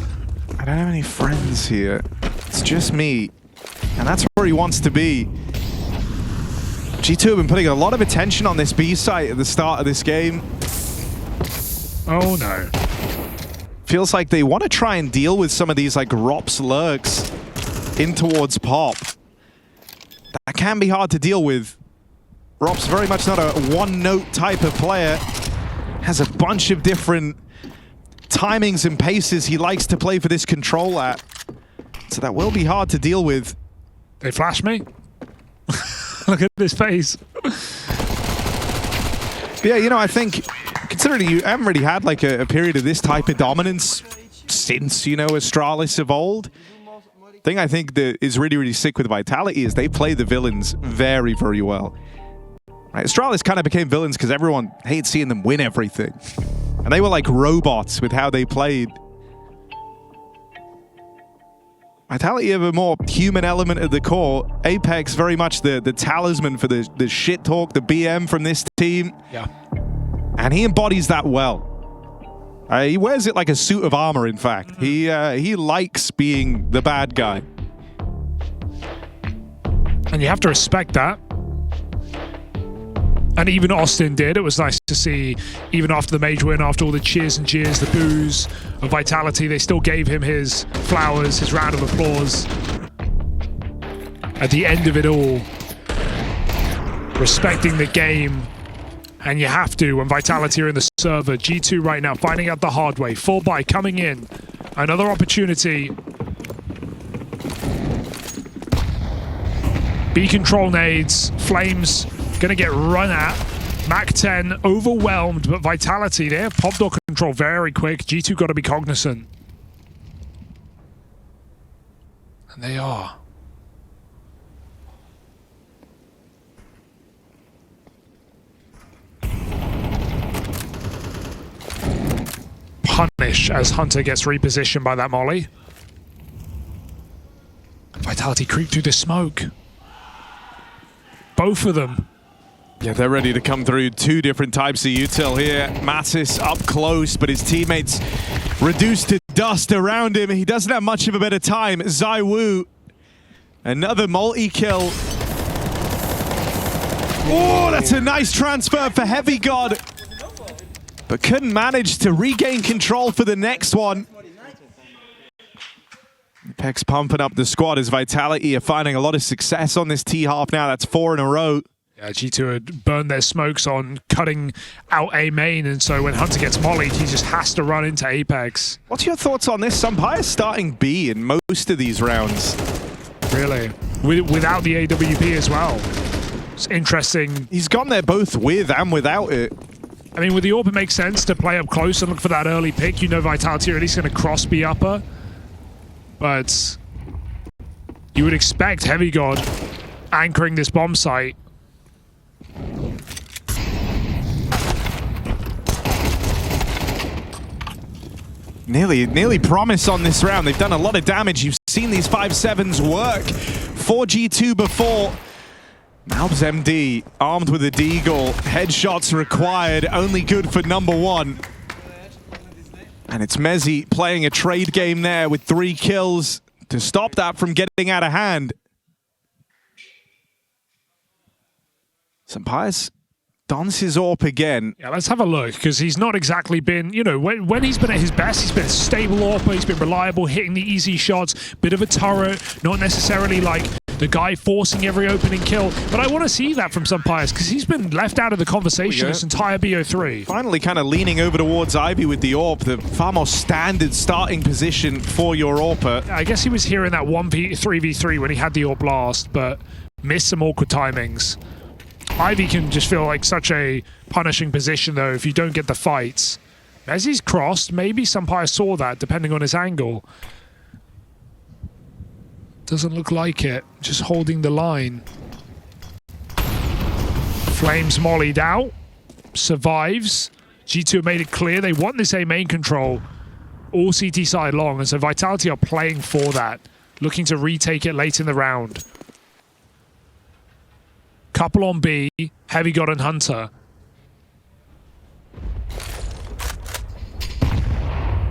I don't have any friends here. It's just me. And that's where he wants to be. G2 have been putting a lot of attention on this B site at the start of this game. Oh no. Feels like they want to try and deal with some of these like ROPS lurks in towards Pop. That can be hard to deal with. ROPS very much not a one-note type of player. Has a bunch of different timings and paces he likes to play for this control at. So that will be hard to deal with. They flash me. Look at this face. Yeah, you know, I think, considering you haven't really had like a period of this type of dominance since, you know, Astralis of old. Thing I think that is really, really sick with Vitality is they play the villains very, very well. Right, Astralis kind of became villains because everyone hates seeing them win everything. And they were like robots with how they played. Vitality have a more human element at the core. Apex very much the talisman for the shit talk, the BM from this team. Yeah. And he embodies that well. He wears it like a suit of armor, in fact. He likes being the bad guy. And you have to respect that. And even Austin did. It was nice to see, even after the major win, after all the cheers and jeers, the boos of Vitality, they still gave him his flowers, his round of applause. At the end of it all, respecting the game. And you have to when Vitality are in the server. G2 right now, finding out the hard way. 4x coming in. Another opportunity. B control nades. Flames gonna get run at. Mac 10 overwhelmed, but Vitality, they have pop door control very quick. G2 got to be cognizant. And they are. Punish as Hunter gets repositioned by that molly. Vitality creep through the smoke. Both of them. Yeah, they're ready to come through. Two different types of util here. Mattis up close, but his teammates reduced to dust around him. He doesn't have much of a better time. ZywOo, another multi-kill. Oh, that's a nice transfer for Heavy God. But couldn't manage to regain control for the next one. Apex pumping up the squad as Vitality are finding a lot of success on this T-half now. That's 4 in a row. Yeah, G2 had burned their smokes on cutting out A main, and so when Hunter gets mollied, he just has to run into Apex. What's your thoughts on this? Umpire's starting B in most of these rounds. Really? Without the AWP as well. It's interesting. He's gone there both with and without it. I mean, with the AWP, it makes sense to play up close and look for that early pick. You know Vitality are at least going to cross B upper. But you would expect Heavy God anchoring this bomb site. Nearly promise on this round. They've done a lot of damage. You've seen these 5-7s work for G2 before. Malbs MD, armed with a deagle. Headshots required, only good for number one. And it's Mezzi playing a trade game there with 3 kills to stop that from getting out of hand. Sampaius dons his AWP again. Yeah, let's have a look, because he's not exactly been, you know, when he's been at his best, he's been a stable AWPer, he's been reliable, hitting the easy shots, bit of a turret, not necessarily like the guy forcing every opening kill. But I want to see that from Sampaius, because he's been left out of the conversation this entire BO3. Finally kind of leaning over towards Ivy with the AWP, the far more standard starting position for your AWPer. I guess he was here in that 3v3 when he had the AWP last, but missed some awkward timings. Ivy can just feel like such a punishing position, though, if you don't get the fights. As he's crossed, maybe Sampaius saw that, depending on his angle. Doesn't look like it. Just holding the line. Flames mollied out. Survives. G2 have made it clear they want this A main control. All CT side long, and so Vitality are playing for that. Looking to retake it late in the round. Couple on B, Heavy God and Hunter.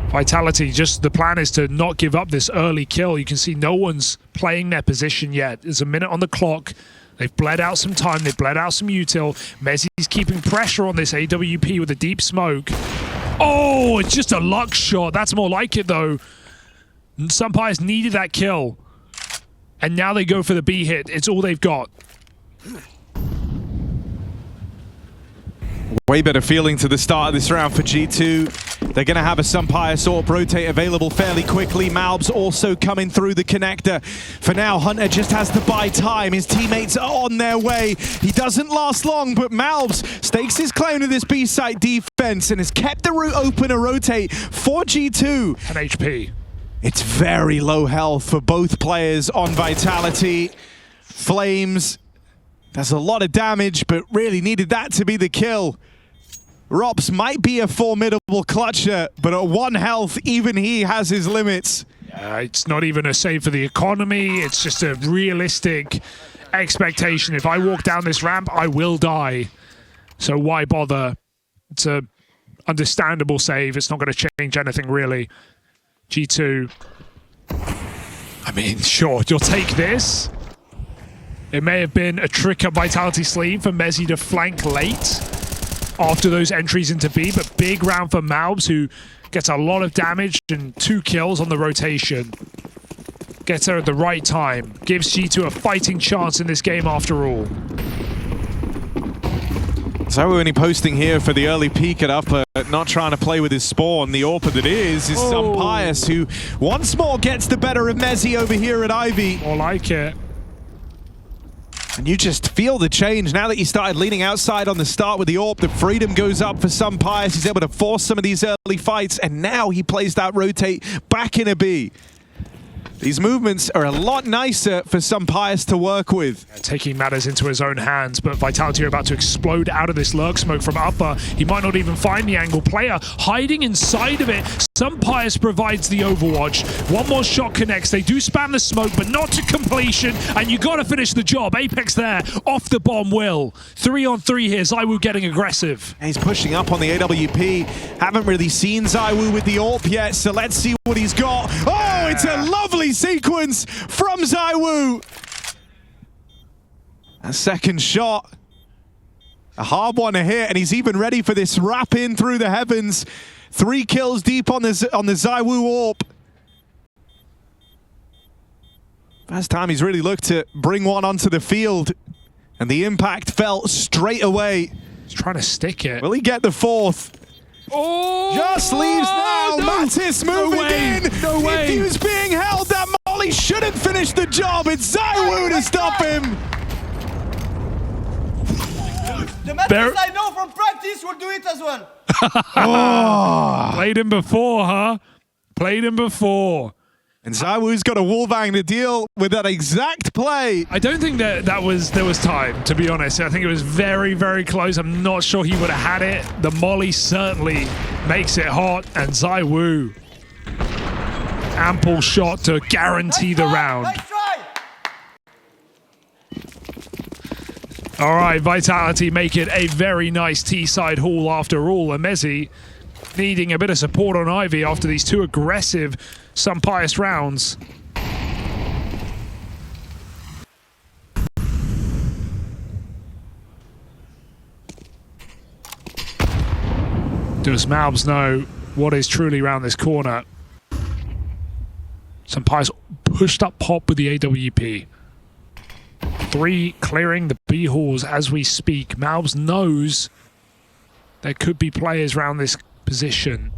Vitality, just the plan is to not give up this early kill. You can see no one's playing their position yet. There's a minute on the clock. They've bled out some time. They've bled out some util. Mezzi's keeping pressure on this AWP with a deep smoke. Oh, it's just a luck shot. That's more like it, though. Sampaius needed that kill. And now they go for the B hit. It's all they've got. Way better feeling to the start of this round for G2. They're going to have a Sampaius AWP rotate available fairly quickly. Malbs also coming through the connector. For now, Hunter just has to buy time. His teammates are on their way. He doesn't last long, but Malbs stakes his claim to this B-site defense and has kept the route open to rotate for G2. An HP. It's very low health for both players on Vitality. Flames. There's a lot of damage, but really needed that to be the kill. Rops might be a formidable clutcher, but at 1 health, even he has his limits. It's not even a save for the economy. It's just a realistic expectation. If I walk down this ramp, I will die. So why bother? It's a understandable save. It's not going to change anything, really. G2. I mean, sure, you'll take this. It may have been a trick up Vitality's sleeve for Mezzi to flank late after those entries into B, but big round for Malbs, who gets a lot of damage and 2 kills on the rotation. Gets her at the right time. Gives G2 a fighting chance in this game after all. So we're only posting here for the early peek at upper, not trying to play with his spawn. The AWPer that is Sampaius, who once more gets the better of Mezzi over here at Ivy. More like it. And you just feel the change now that he started leaning outside on the start with the AWP. The freedom goes up for Sampaius. He's able to force some of these early fights, and now he plays that rotate back in a B. These movements are a lot nicer for Sampaius to work with. Taking matters into his own hands, but Vitality are about to explode out of this lurk smoke from upper. He might not even find the angle. Player hiding inside of it. Sampaius provides the overwatch. 1 more shot connects. They do spam the smoke, but not to completion, and you got to finish the job. Apex there, off the bomb will. 3 on 3 here. ZywOo getting aggressive. He's pushing up on the AWP. Haven't really seen ZywOo with the AWP yet, so let's see what he's got. Oh, it's a lovely sequence from ZywOo. A second shot. A hard one to hit, and he's even ready for this wrap in through the heavens. 3 kills deep on the ZywOo AWP. First time he's really looked to bring one onto the field, and the impact felt straight away. He's trying to stick it. Will he get the 4th? Oh! Just leaves now. No, Mattis moving in. No way. If he was being held, that molly shouldn't finish the job. It's ZywOo to stop him. The Mattis I know from practice will do it as well. Played him before, huh? Played him before. And ZywOo's got a wallbang to deal with that exact play. I don't think that there was time, to be honest. I think it was very, very close. I'm not sure he would have had it. The molly certainly makes it hot, and ZywOo, ample shot to guarantee the round. Nice try. All right, Vitality make it a very nice T-side haul after all. And Mezzi needing a bit of support on Ivy after these two aggressive Sunpius rounds. Does Malbs know what is truly around this corner? Sunpius pushed up Pop with the AWP. 3 clearing the B halls as we speak. Malbs knows there could be players around this position.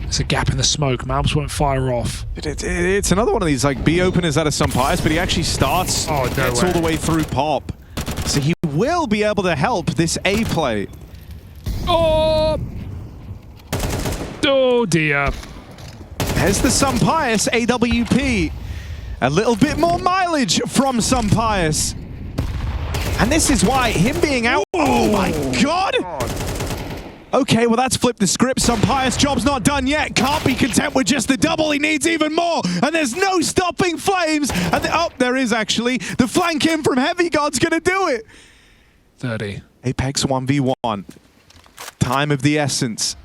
There's a gap in the smoke. Malbs won't fire off. It's another one of these like B openers out of Sunpius, but he actually starts, gets all the way through Pop. So he will be able to help this A play. Oh! Oh dear. There's the Sunpius AWP. A little bit more mileage from Sunpius. And this is why him being out. Oh my god! Okay, well that's flipped the script. Sunpius job's not done yet. Can't be content with just the double. He needs even more. And there's no stopping Flames. And there is actually. The flank in from Heavy God's gonna do it. 30. Apex 1v1. Time of the essence.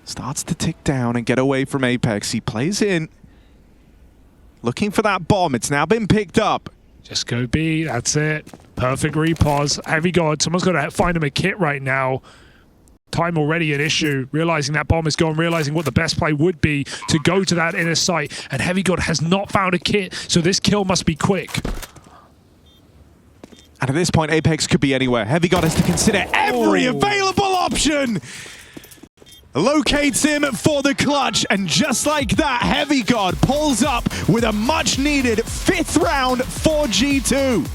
Starts to tick down and get away from Apex. He plays in. Looking for that bomb. It's now been picked up. Just go B. That's it. Perfect repause. Heavy God. Someone's got to find him a kit right now. Time already an issue. Realizing that bomb is gone. Realizing what the best play would be to go to that inner sight. And Heavy God has not found a kit. So this kill must be quick. And at this point, Apex could be anywhere. Heavy God has to consider every available option. Locates him for the clutch, and just like that, Heavy God pulls up with a much-needed 5th round for G2.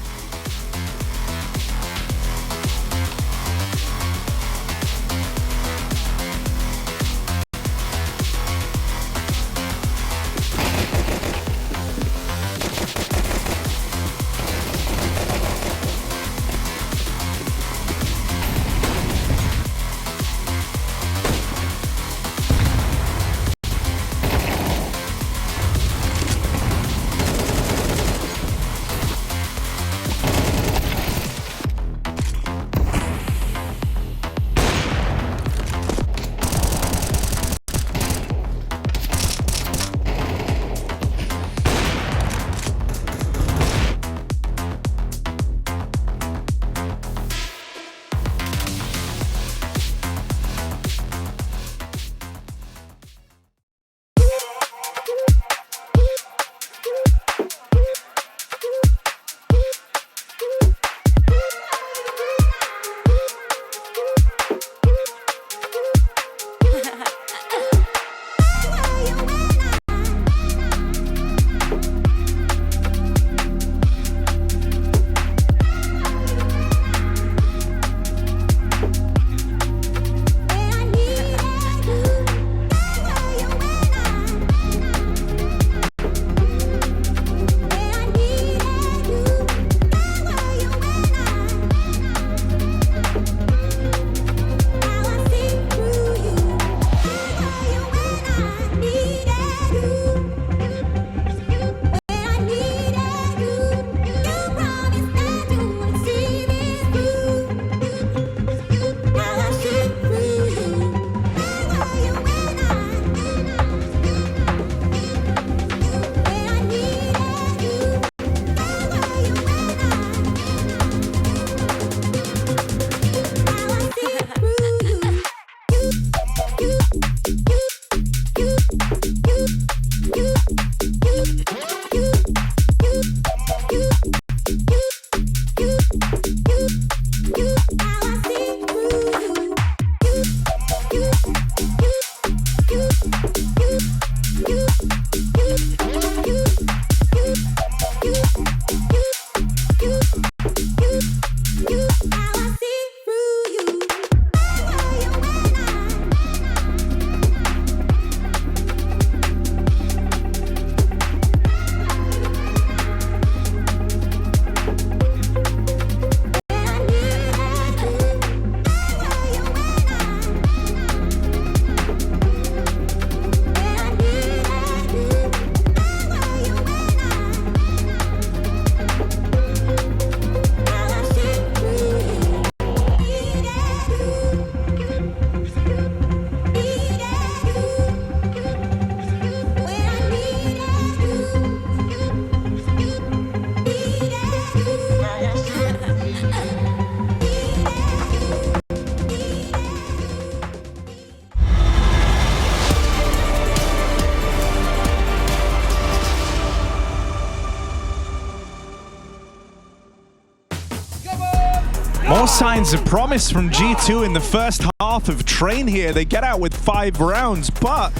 signs of promise from G2 in the first half of Train here. They get out with 5 rounds, but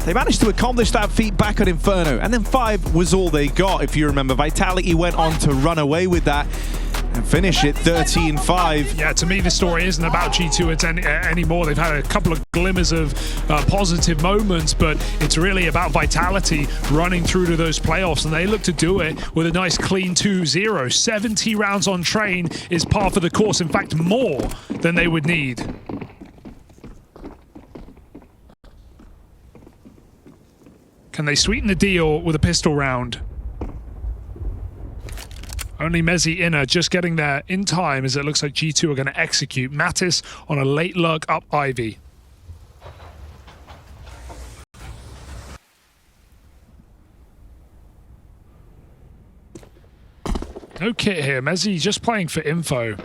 they managed to accomplish that feat back at Inferno. And then 5 was all they got, if you remember. Vitality went on to run away with that and finish it 13-5. Yeah, to me, the story isn't about G2 anymore. They've had a couple of glimmers of positive moments, but it's really about Vitality running through to those playoffs, and they look to do it with a nice clean 2-0. 70 rounds on Train is par for the course, in fact, more than they would need. Can they sweeten the deal with a pistol round? Only Mezzi Inner just getting there in time, as it looks like G2 are going to execute. Mattis on a late lurk up Ivy. No kit here. Mezzi just playing for info.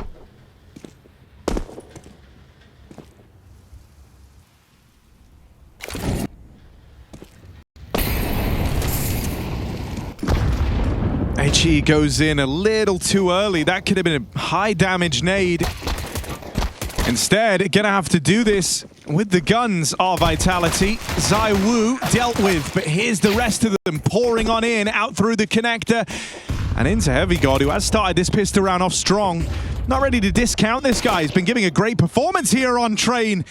HE goes in a little too early. That could have been a high damage nade. Instead, gonna have to do this with the guns of Vitality. ZywOo dealt with, but here's the rest of them pouring on in, out through the connector, and into Heavy God, who has started this pistol round off strong. Not ready to discount this guy. He's been giving a great performance here on Train.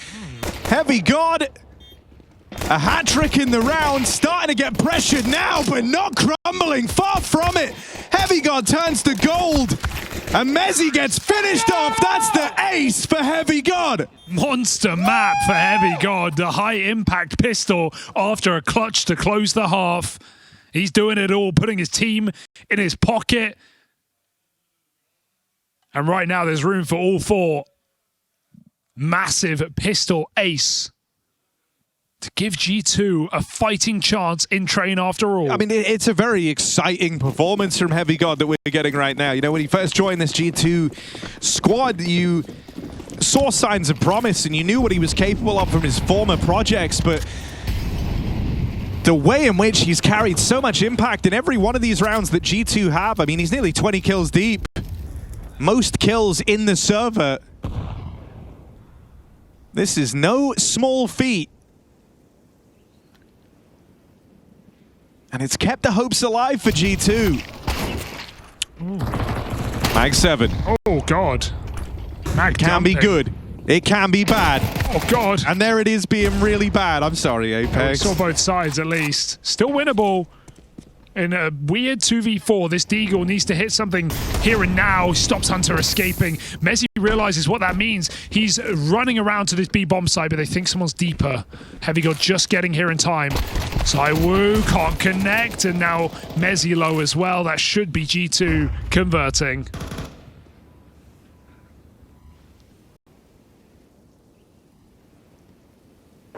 Heavy God, a hat trick in the round, starting to get pressured now, but not crumbling, far from it. Heavy God turns to gold, and Mezzi gets finished off. That's the ace for Heavy God. Monster map for Heavy God. The high impact pistol after a clutch to close the half. He's doing it all, putting his team in his pocket. And right now there's room for all 4. Massive pistol ace to give G2 a fighting chance in Train after all. I mean, it's a very exciting performance from Heavy God that we're getting right now. You know, when he first joined this G2 squad, you saw signs of promise and you knew what he was capable of from his former projects, but the way in which he's carried so much impact in every one of these rounds that G2 have, I mean, he's nearly 20 kills deep. Most kills in the server. This is no small feat. And it's kept the hopes alive for G2. Ooh. Mag 7. Oh, God. Mag can be good. It can be bad. Oh, God. And there it is being really bad. I'm sorry, Apex. We saw both sides, at least. Still winnable. In a weird 2v4, this Deagle needs to hit something here and now. Stops Hunter escaping. Mezzi realizes what that means. He's running around to this B-bomb side, but they think someone's deeper. Heavy God just getting here in time. ZywOo can't connect, and now Mezzi low as well. That should be G2 converting.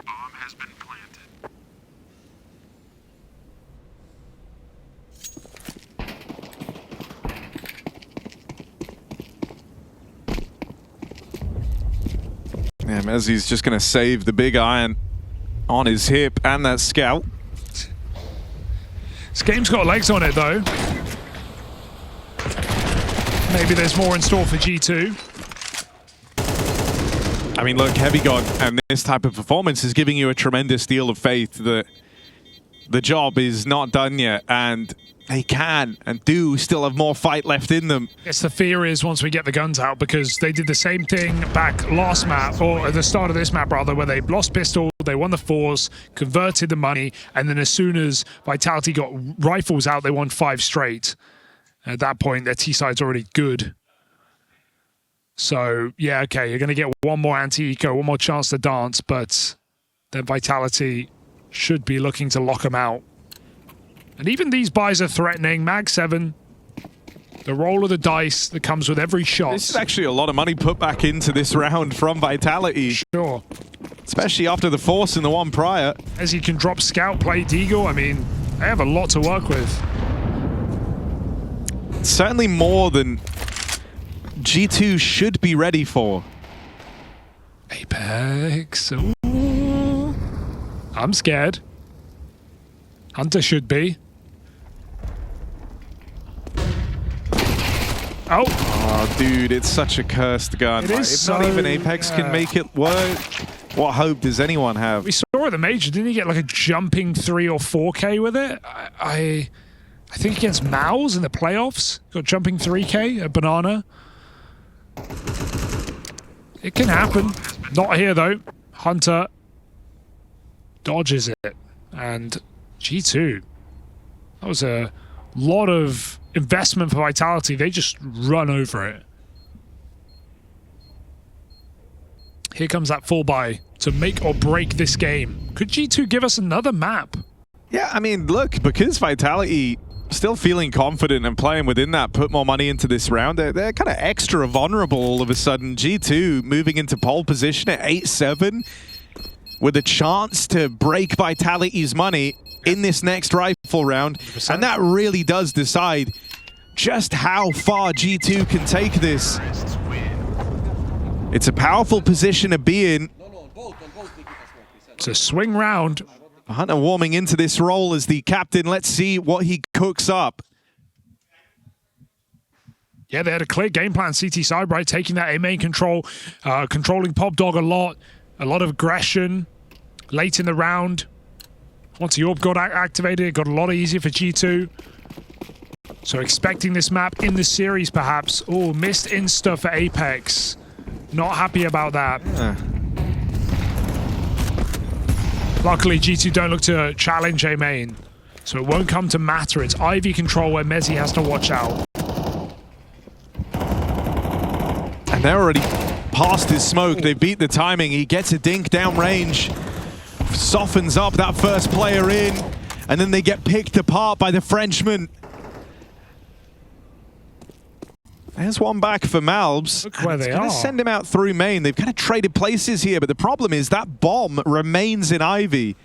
Bomb has been planted. Yeah, Mezzi's just going to save the big iron on his hip and that scout. This game's got legs on it, though. Maybe there's more in store for G2. I mean, look, Heavy God and this type of performance is giving you a tremendous deal of faith that the job is not done yet, and they can and do still have more fight left in them. I guess the fear is once we get the guns out, because they did the same thing back last map, or at the start of this map rather, where they lost pistol, they won the force, converted the money, and then as soon as Vitality got rifles out, they won 5 straight. At that point, their T-side's already good. So, yeah, okay, you're going to get one more anti-eco, one more chance to dance, but then Vitality should be looking to lock them out. And even these buys are threatening. Mag 7, the roll of the dice that comes with every shot. This is actually a lot of money put back into this round from Vitality. Sure. Especially after the force in the one prior. As he can drop scout, play Deagle, I mean, they have a lot to work with. Certainly more than G2 should be ready for. Apex. Ooh. I'm scared. Hunter should be. Oh. Oh, dude, it's such a cursed gun. It is If not so, even Apex can make it work, what hope does anyone have? We saw at the major, didn't he get like a jumping 3 or 4K with it? I think against Mouse in the playoffs, got jumping 3K at Banana. It can happen. Not here though. Hunter dodges it. And G2. That was a lot of investment for Vitality. They just run over it. Here comes that full buy to make or break this game. Could G2 give us another map? Yeah, I mean, look, because Vitality still feeling confident and playing within that, put more money into this round, they're kind of extra vulnerable all of a sudden. G2 moving into pole position at 8-7 with a chance to break Vitality's money in this next rifle round. 100%. And that really does decide just how far G2 can take this. It's a powerful position to be in. It's a swing round. Hunter warming into this role as the captain. Let's see what he cooks up. Yeah, they had a clear game plan. CT side, right? Taking that A main control, controlling Pop Dog a lot of aggression late in the round. Once the orb got activated, it got a lot easier for G2. So expecting this map in the series, perhaps. Oh, missed insta for Apex. Not happy about that. Yeah. Luckily, G2 don't look to challenge A main, so it won't come to matter. It's Ivy control where Mezzi has to watch out. And they're already past his smoke. They beat the timing. He gets a dink down range, softens up that first player in, and then they get picked apart by the Frenchman. There's one back for Malbs. Look where they are. Going to send him out through main. They've kind of traded places here, but the problem is that bomb remains in Ivy.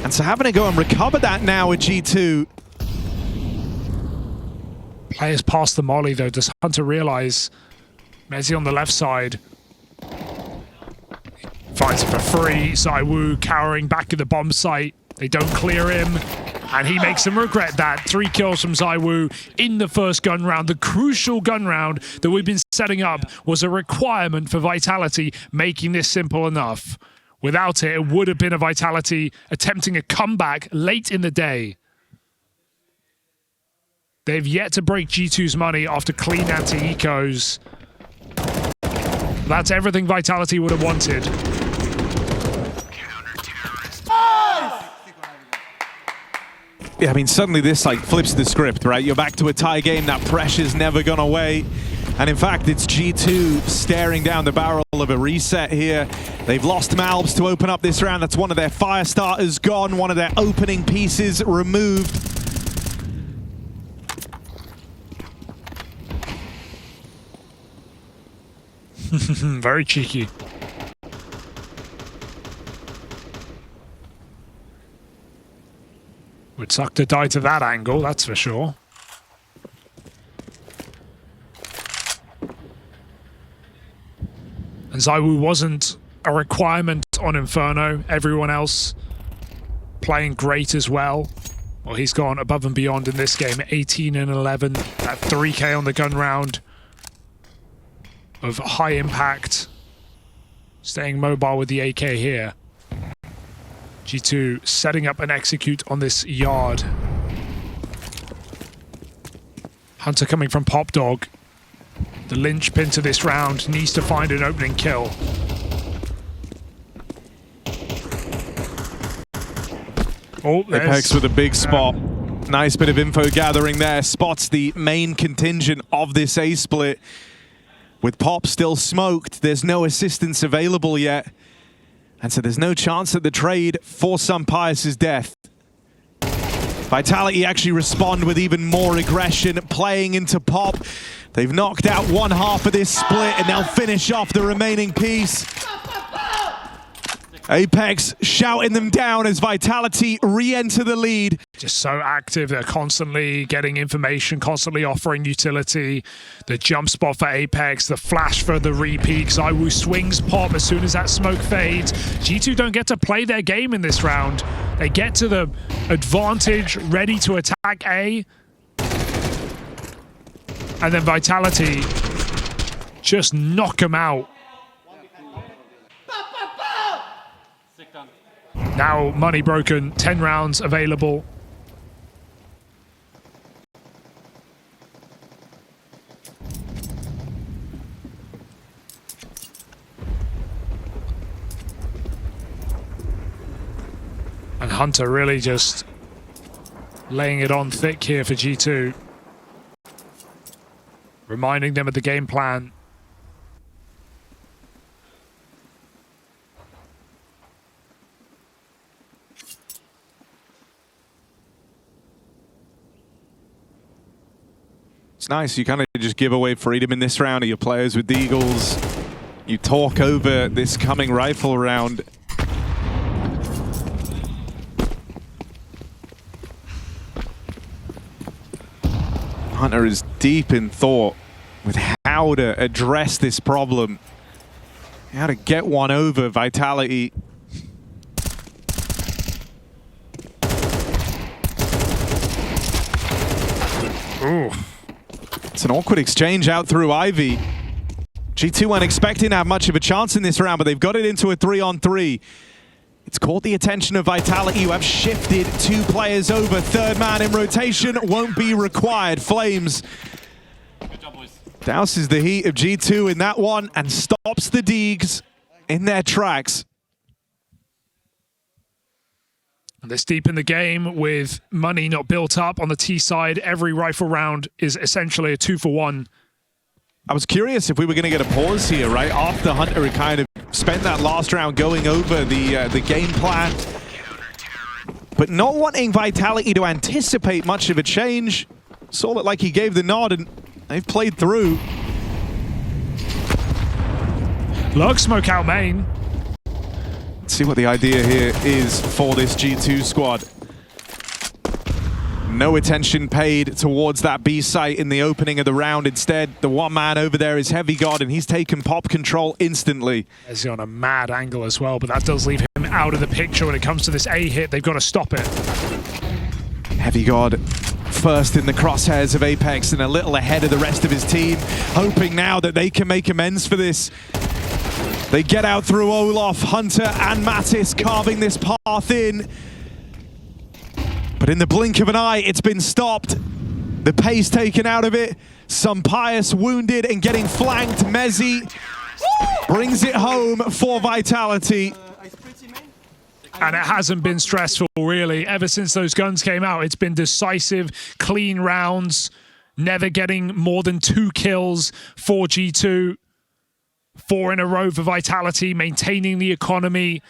And so having to go and recover that now with G2. Players past the molly though. Does Hunter realize Mezzi on the left side finds it for free? Zaiwu cowering back at the bomb site. They don't clear him. And he makes them regret that. 3 kills from Zaiwu in the first gun round. The crucial gun round that we've been setting up was a requirement for Vitality, making this simple enough. Without it, it would have been a Vitality attempting a comeback late in the day. They've yet to break G2's money after clean anti-ecos. That's everything Vitality would have wanted. Yeah, I mean, suddenly this like flips the script, right? You're back to a tie game. That pressure's never gone away. And in fact, it's G2 staring down the barrel of a reset here. They've lost Malbs to open up this round. That's one of their fire starters gone, one of their opening pieces removed. Very cheeky. Would suck to die to that angle, that's for sure. And Zaiwu wasn't a requirement on Inferno. Everyone else playing great as well. Well, he's gone above and beyond in this game. 18 and 11. That 3K on the gun round of high impact. Staying mobile with the AK here. G2 setting up an execute on this yard. Hunter coming from Pop Dog. The linchpin to this round needs to find an opening kill. Oh, Apex with a big spot. Nice bit of info gathering there. Spots the main contingent of this A split. With Pop still smoked, there's no assistance available yet. And so there's no chance that the trade for some Pius' death. Vitality actually respond with even more aggression, playing into Pop. They've knocked out one half of this split, and they'll finish off the remaining piece. Apex shouting them down as Vitality re-enter the lead. Just so active, they're constantly getting information, constantly offering utility. The jump spot for Apex, the flash for the repeat. Zaiwu swings Pop as soon as that smoke fades. G2 don't get to play their game in this round. They get to the advantage, ready to attack A. and then Vitality just knock him out. Now money broken, 10 rounds available. And Hunter really just laying it on thick here for G2. Reminding them of the game plan. It's nice, you kind of just give away freedom in this round of your players with the Eagles. You talk over this coming rifle round. Hunter is deep in thought with how to address this problem, how to get one over Vitality. Ooh. It's an awkward exchange out through Ivy. G2 weren't expecting to have much of a chance in this round, but they've got it into a 3-on-3. It's caught the attention of Vitality, who have shifted 2 players over. Third man in rotation won't be required. Flames douses the heat of G2 in that one and stops the Deegs in their tracks. This deep in the game with money not built up on the T side. Every rifle round is essentially a 2-for-1. I was curious if we were going to get a pause here, right? After Hunter had kind of spent that last round going over the game plan, but not wanting Vitality to anticipate much of a change. Saw it like he gave the nod, and they've played through. Lurk smoke out main. Let's see what the idea here is for this G2 squad. No attention paid towards that B site in the opening of the round. Instead, the one man over there is Heavy God, and he's taken pop control instantly. He's on a mad angle as well, but that does leave him out of the picture when it comes to this A hit. They've got to stop it. Heavy God first in the crosshairs of Apex and a little ahead of the rest of his team, hoping now that they can make amends for this. They get out through Olaf, Hunter and Mattis carving this path in. But in the blink of an eye, it's been stopped. The pace taken out of it. Some Pious wounded and getting flanked. Mezzi brings it home for Vitality. And it hasn't been stressful, really. Ever since those guns came out, it's been decisive, clean rounds, never getting more than 2 kills for G2. 4 in a row for Vitality, maintaining the economy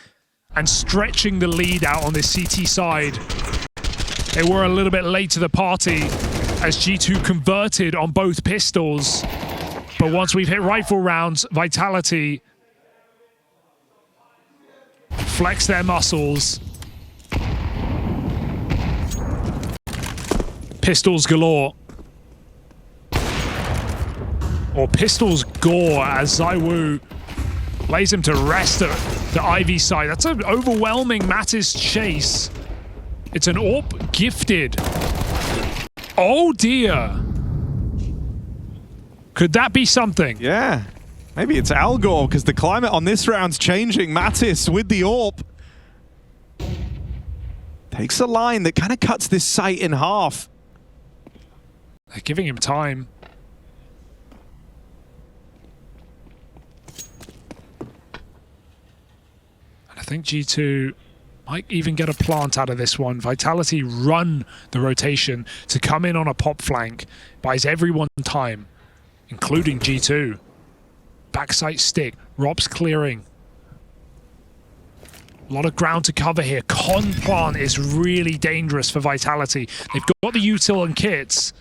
and stretching the lead out on this CT side. They were a little bit late to the party as G2 converted on both pistols. But once we've hit rifle rounds, Vitality flex their muscles. Pistols galore. Or pistols gore as Zaiwu lays him to rest at the Ivy side. That's an overwhelming Mattis chase. It's an AWP gifted. Oh dear. Could that be something? Yeah, maybe it's Algor because the climate on this round's changing. Mattis with the AWP takes a line that kind of cuts this site in half. They're giving him time. And I think G2 might even get a plant out of this one. Vitality run the rotation to come in on a pop flank. Buys everyone time, including G2. Backside stick. Rob's clearing. A lot of ground to cover here. Con plant is really dangerous for Vitality. They've got the util and kits.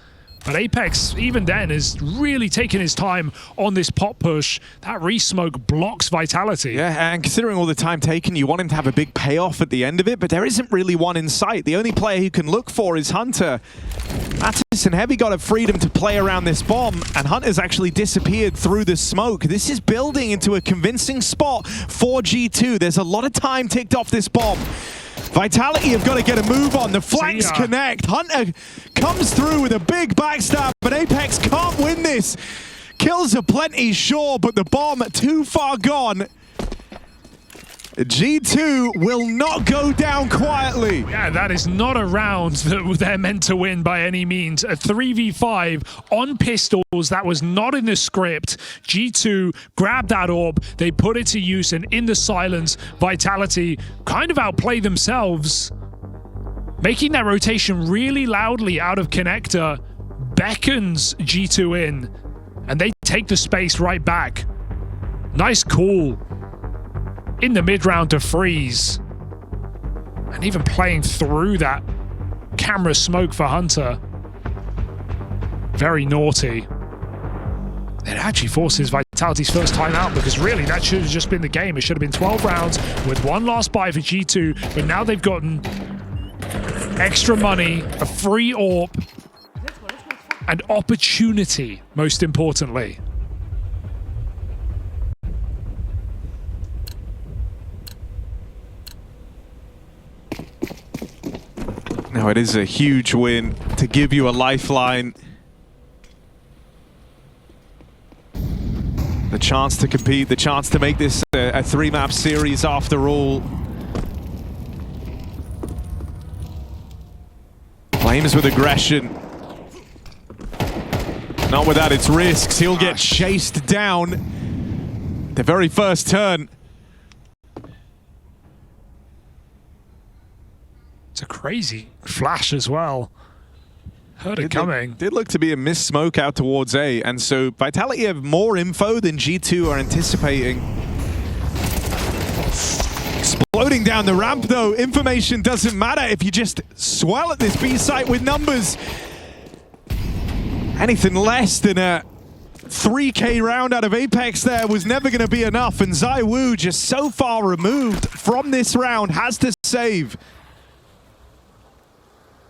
But Apex, even then, is really taking his time on this pop push. That re-smoke blocks Vitality. Yeah, and considering all the time taken, you want him to have a big payoff at the end of it, but there isn't really one in sight. The only player you can look for is Hunter. Mattis and Heavy got a freedom to play around this bomb, and Hunter's actually disappeared through the smoke. This is building into a convincing spot for G2. There's a lot of time ticked off this bomb. Vitality have got to get a move on. The flanks connect. Hunter comes through with a big backstab, but Apex can't win this. Kills are plenty, sure, but the bomb too far gone. G2 will not go down quietly. Yeah, that is not a round that they're meant to win by any means. A 3v5 on pistols, that was not in the script. G2 grabbed that orb, they put it to use, and in the silence, Vitality kind of outplay themselves. Making that rotation really loudly out of connector beckons G2 in, and they take the space right back. Nice call in the mid-round to freeze. And even playing through that camera smoke for Hunter. Very naughty. It actually forces Vitality's first time out, because really that should have just been the game. It should have been 12 rounds with one last buy for G2, but now they've gotten extra money, a free orb, and opportunity, most importantly. Now it is a huge win to give you a lifeline. The chance to compete, the chance to make this a 3-map series after all. Flames with aggression. Not without its risks. He'll get chased down the very first turn. It's a crazy flash as well. Heard it coming. Did look to be a missed smoke out towards A, and so Vitality have more info than G2 are anticipating. Exploding down the ramp though, information doesn't matter if you just swell at this B site with numbers. Anything less than a 3K round out of Apex there was never going to be enough, and ZywOo just so far removed from this round has to save.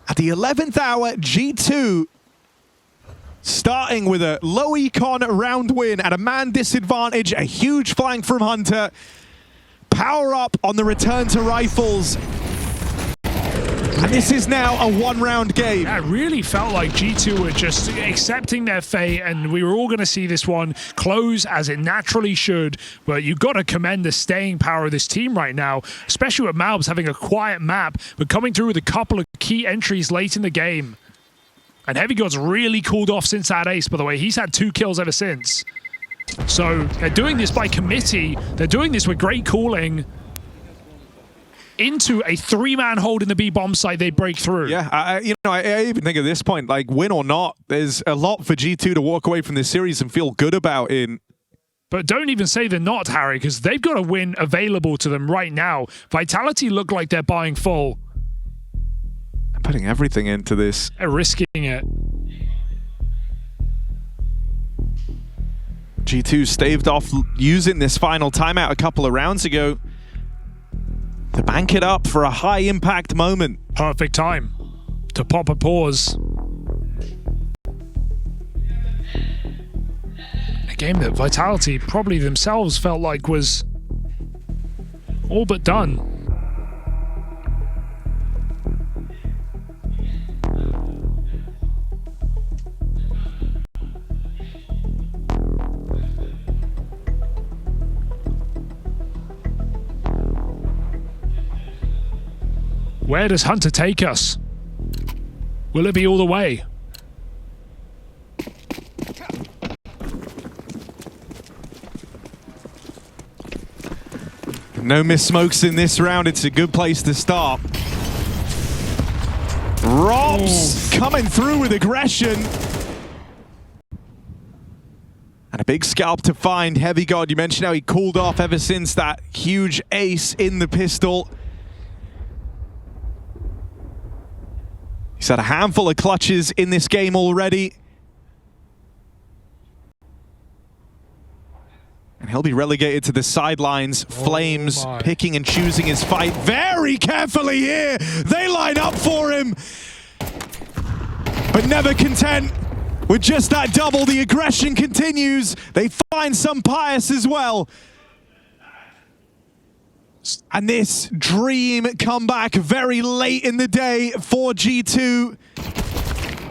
At the 11th hour, G2 starting with a low econ round win at a man disadvantage, a huge flank from Hunter. Power up on the return to rifles. And this is now a 1-round game. Yeah, it really felt like G2 were just accepting their fate, and we were all going to see this one close as it naturally should. But you've got to commend the staying power of this team right now, especially with Malbs having a quiet map, but coming through with a couple of key entries late in the game. And Heavy God's really cooled off since that ace, by the way. He's had 2 kills ever since. So they're doing this by committee. They're doing this with great cooling. Into a 3-man hold in the B bomb site, they break through. Yeah, I even think at this point, like, win or not, there's a lot for G2 to walk away from this series and feel good about in. But don't even say they're not, Harry, because they've got a win available to them right now. Vitality look like they're buying full. I'm putting everything into this. They're risking it. G2 staved off using this final timeout a couple of rounds ago to bank it up for a high-impact moment. Perfect time to pop a pause. A game that Vitality probably themselves felt like was all but done. Where does Hunter take us? Will it be all the way? No miss smokes in this round. It's a good place to start. Robs coming through with aggression. And a big scalp to find. Heavy God, you mentioned how he cooled off ever since that huge ace in the pistol. He's had a handful of clutches in this game already. And he'll be relegated to the sidelines. Flames picking and choosing his fight very carefully here. They line up for him. But never content with just that double. The aggression continues. They find some Pius as well. And this dream comeback very late in the day for G2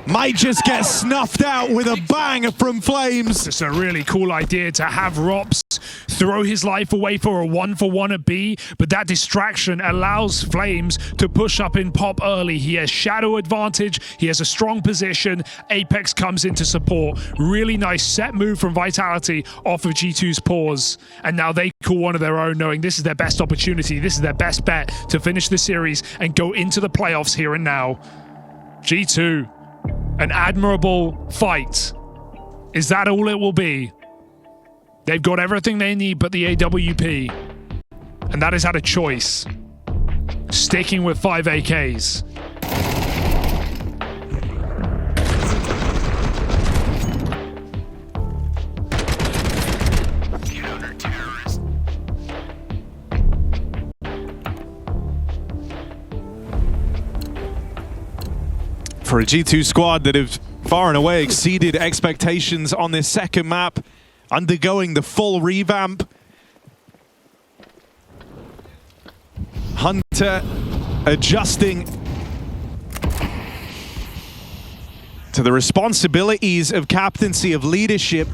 might just get snuffed out with a bang from Flames. It's a really cool idea to have Rops throw his life away for a 1-for-1 at B, but that distraction allows Flames to push up in pop early. He has shadow advantage, he has a strong position, Apex comes in to support. Really nice set move from Vitality off of G2's pause, and now they call one of their own, knowing this is their best opportunity, this is their best bet to finish the series and go into the playoffs here and now. G2, an admirable fight. Is that all it will be? They've got everything they need but the AWP. And that has had a choice. Sticking with 5 AKs. For a G2 squad that have far and away exceeded expectations on this second map, undergoing the full revamp. Hunter adjusting to the responsibilities of captaincy, of leadership,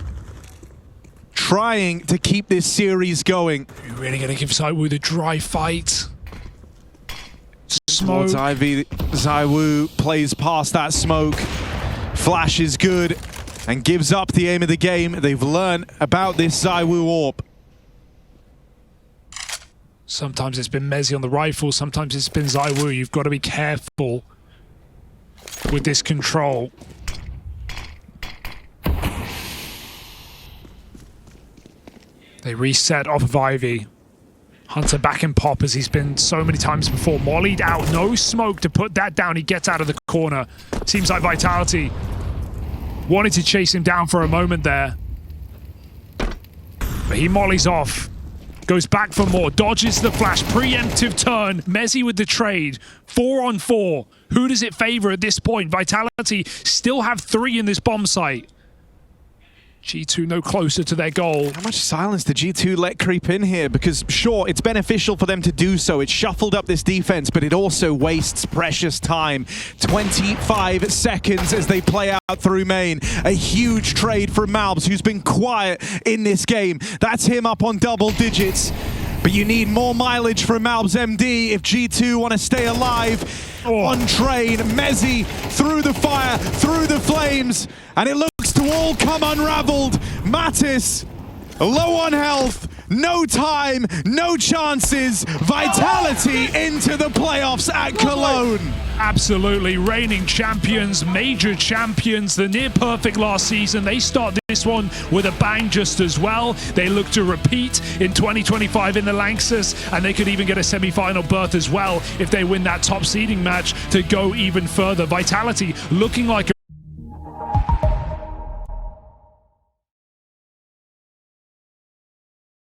trying to keep this series going. You're really going to give ZywOo the dry fight. Smoke. Towards Ivy, ZywOo plays past that smoke. Flash is good and gives up the aim of the game. They've learned about this ZywOo AWP. Sometimes it's been Mezzi on the rifle, sometimes it's been ZywOo. You've got to be careful with this control. They reset off of Ivy. Hunter back in pop as he's been so many times before. Mollied out, no smoke to put that down. He gets out of the corner. Seems like Vitality wanted to chase him down for a moment there. But he mollies off. Goes back for more. Dodges the flash. Preemptive turn. Mezzi with the trade. 4 on 4. Who does it favor at this point? Vitality still have 3 in this bomb site. G2 no closer to their goal. How much silence did G2 let creep in here? Because sure, it's beneficial for them to do so. It shuffled up this defense, but it also wastes precious time. 25 seconds as they play out through main. A huge trade from Malbs, who's been quiet in this game. That's him up on double digits. But you need more mileage from Malbs MD if G2 want to stay alive. On train, Mezzi through the fire, through the flames, and it looks to all come unraveled. Mattis, low on health, no time, no chances. Vitality into the playoffs at Cologne. Absolutely, reigning champions, major champions, the near perfect last season. They start this one with a bang just as well. They look to repeat in 2025 in the Lanxess, and they could even get a semi-final berth as well if they win that top seeding match to go even further. Vitality looking like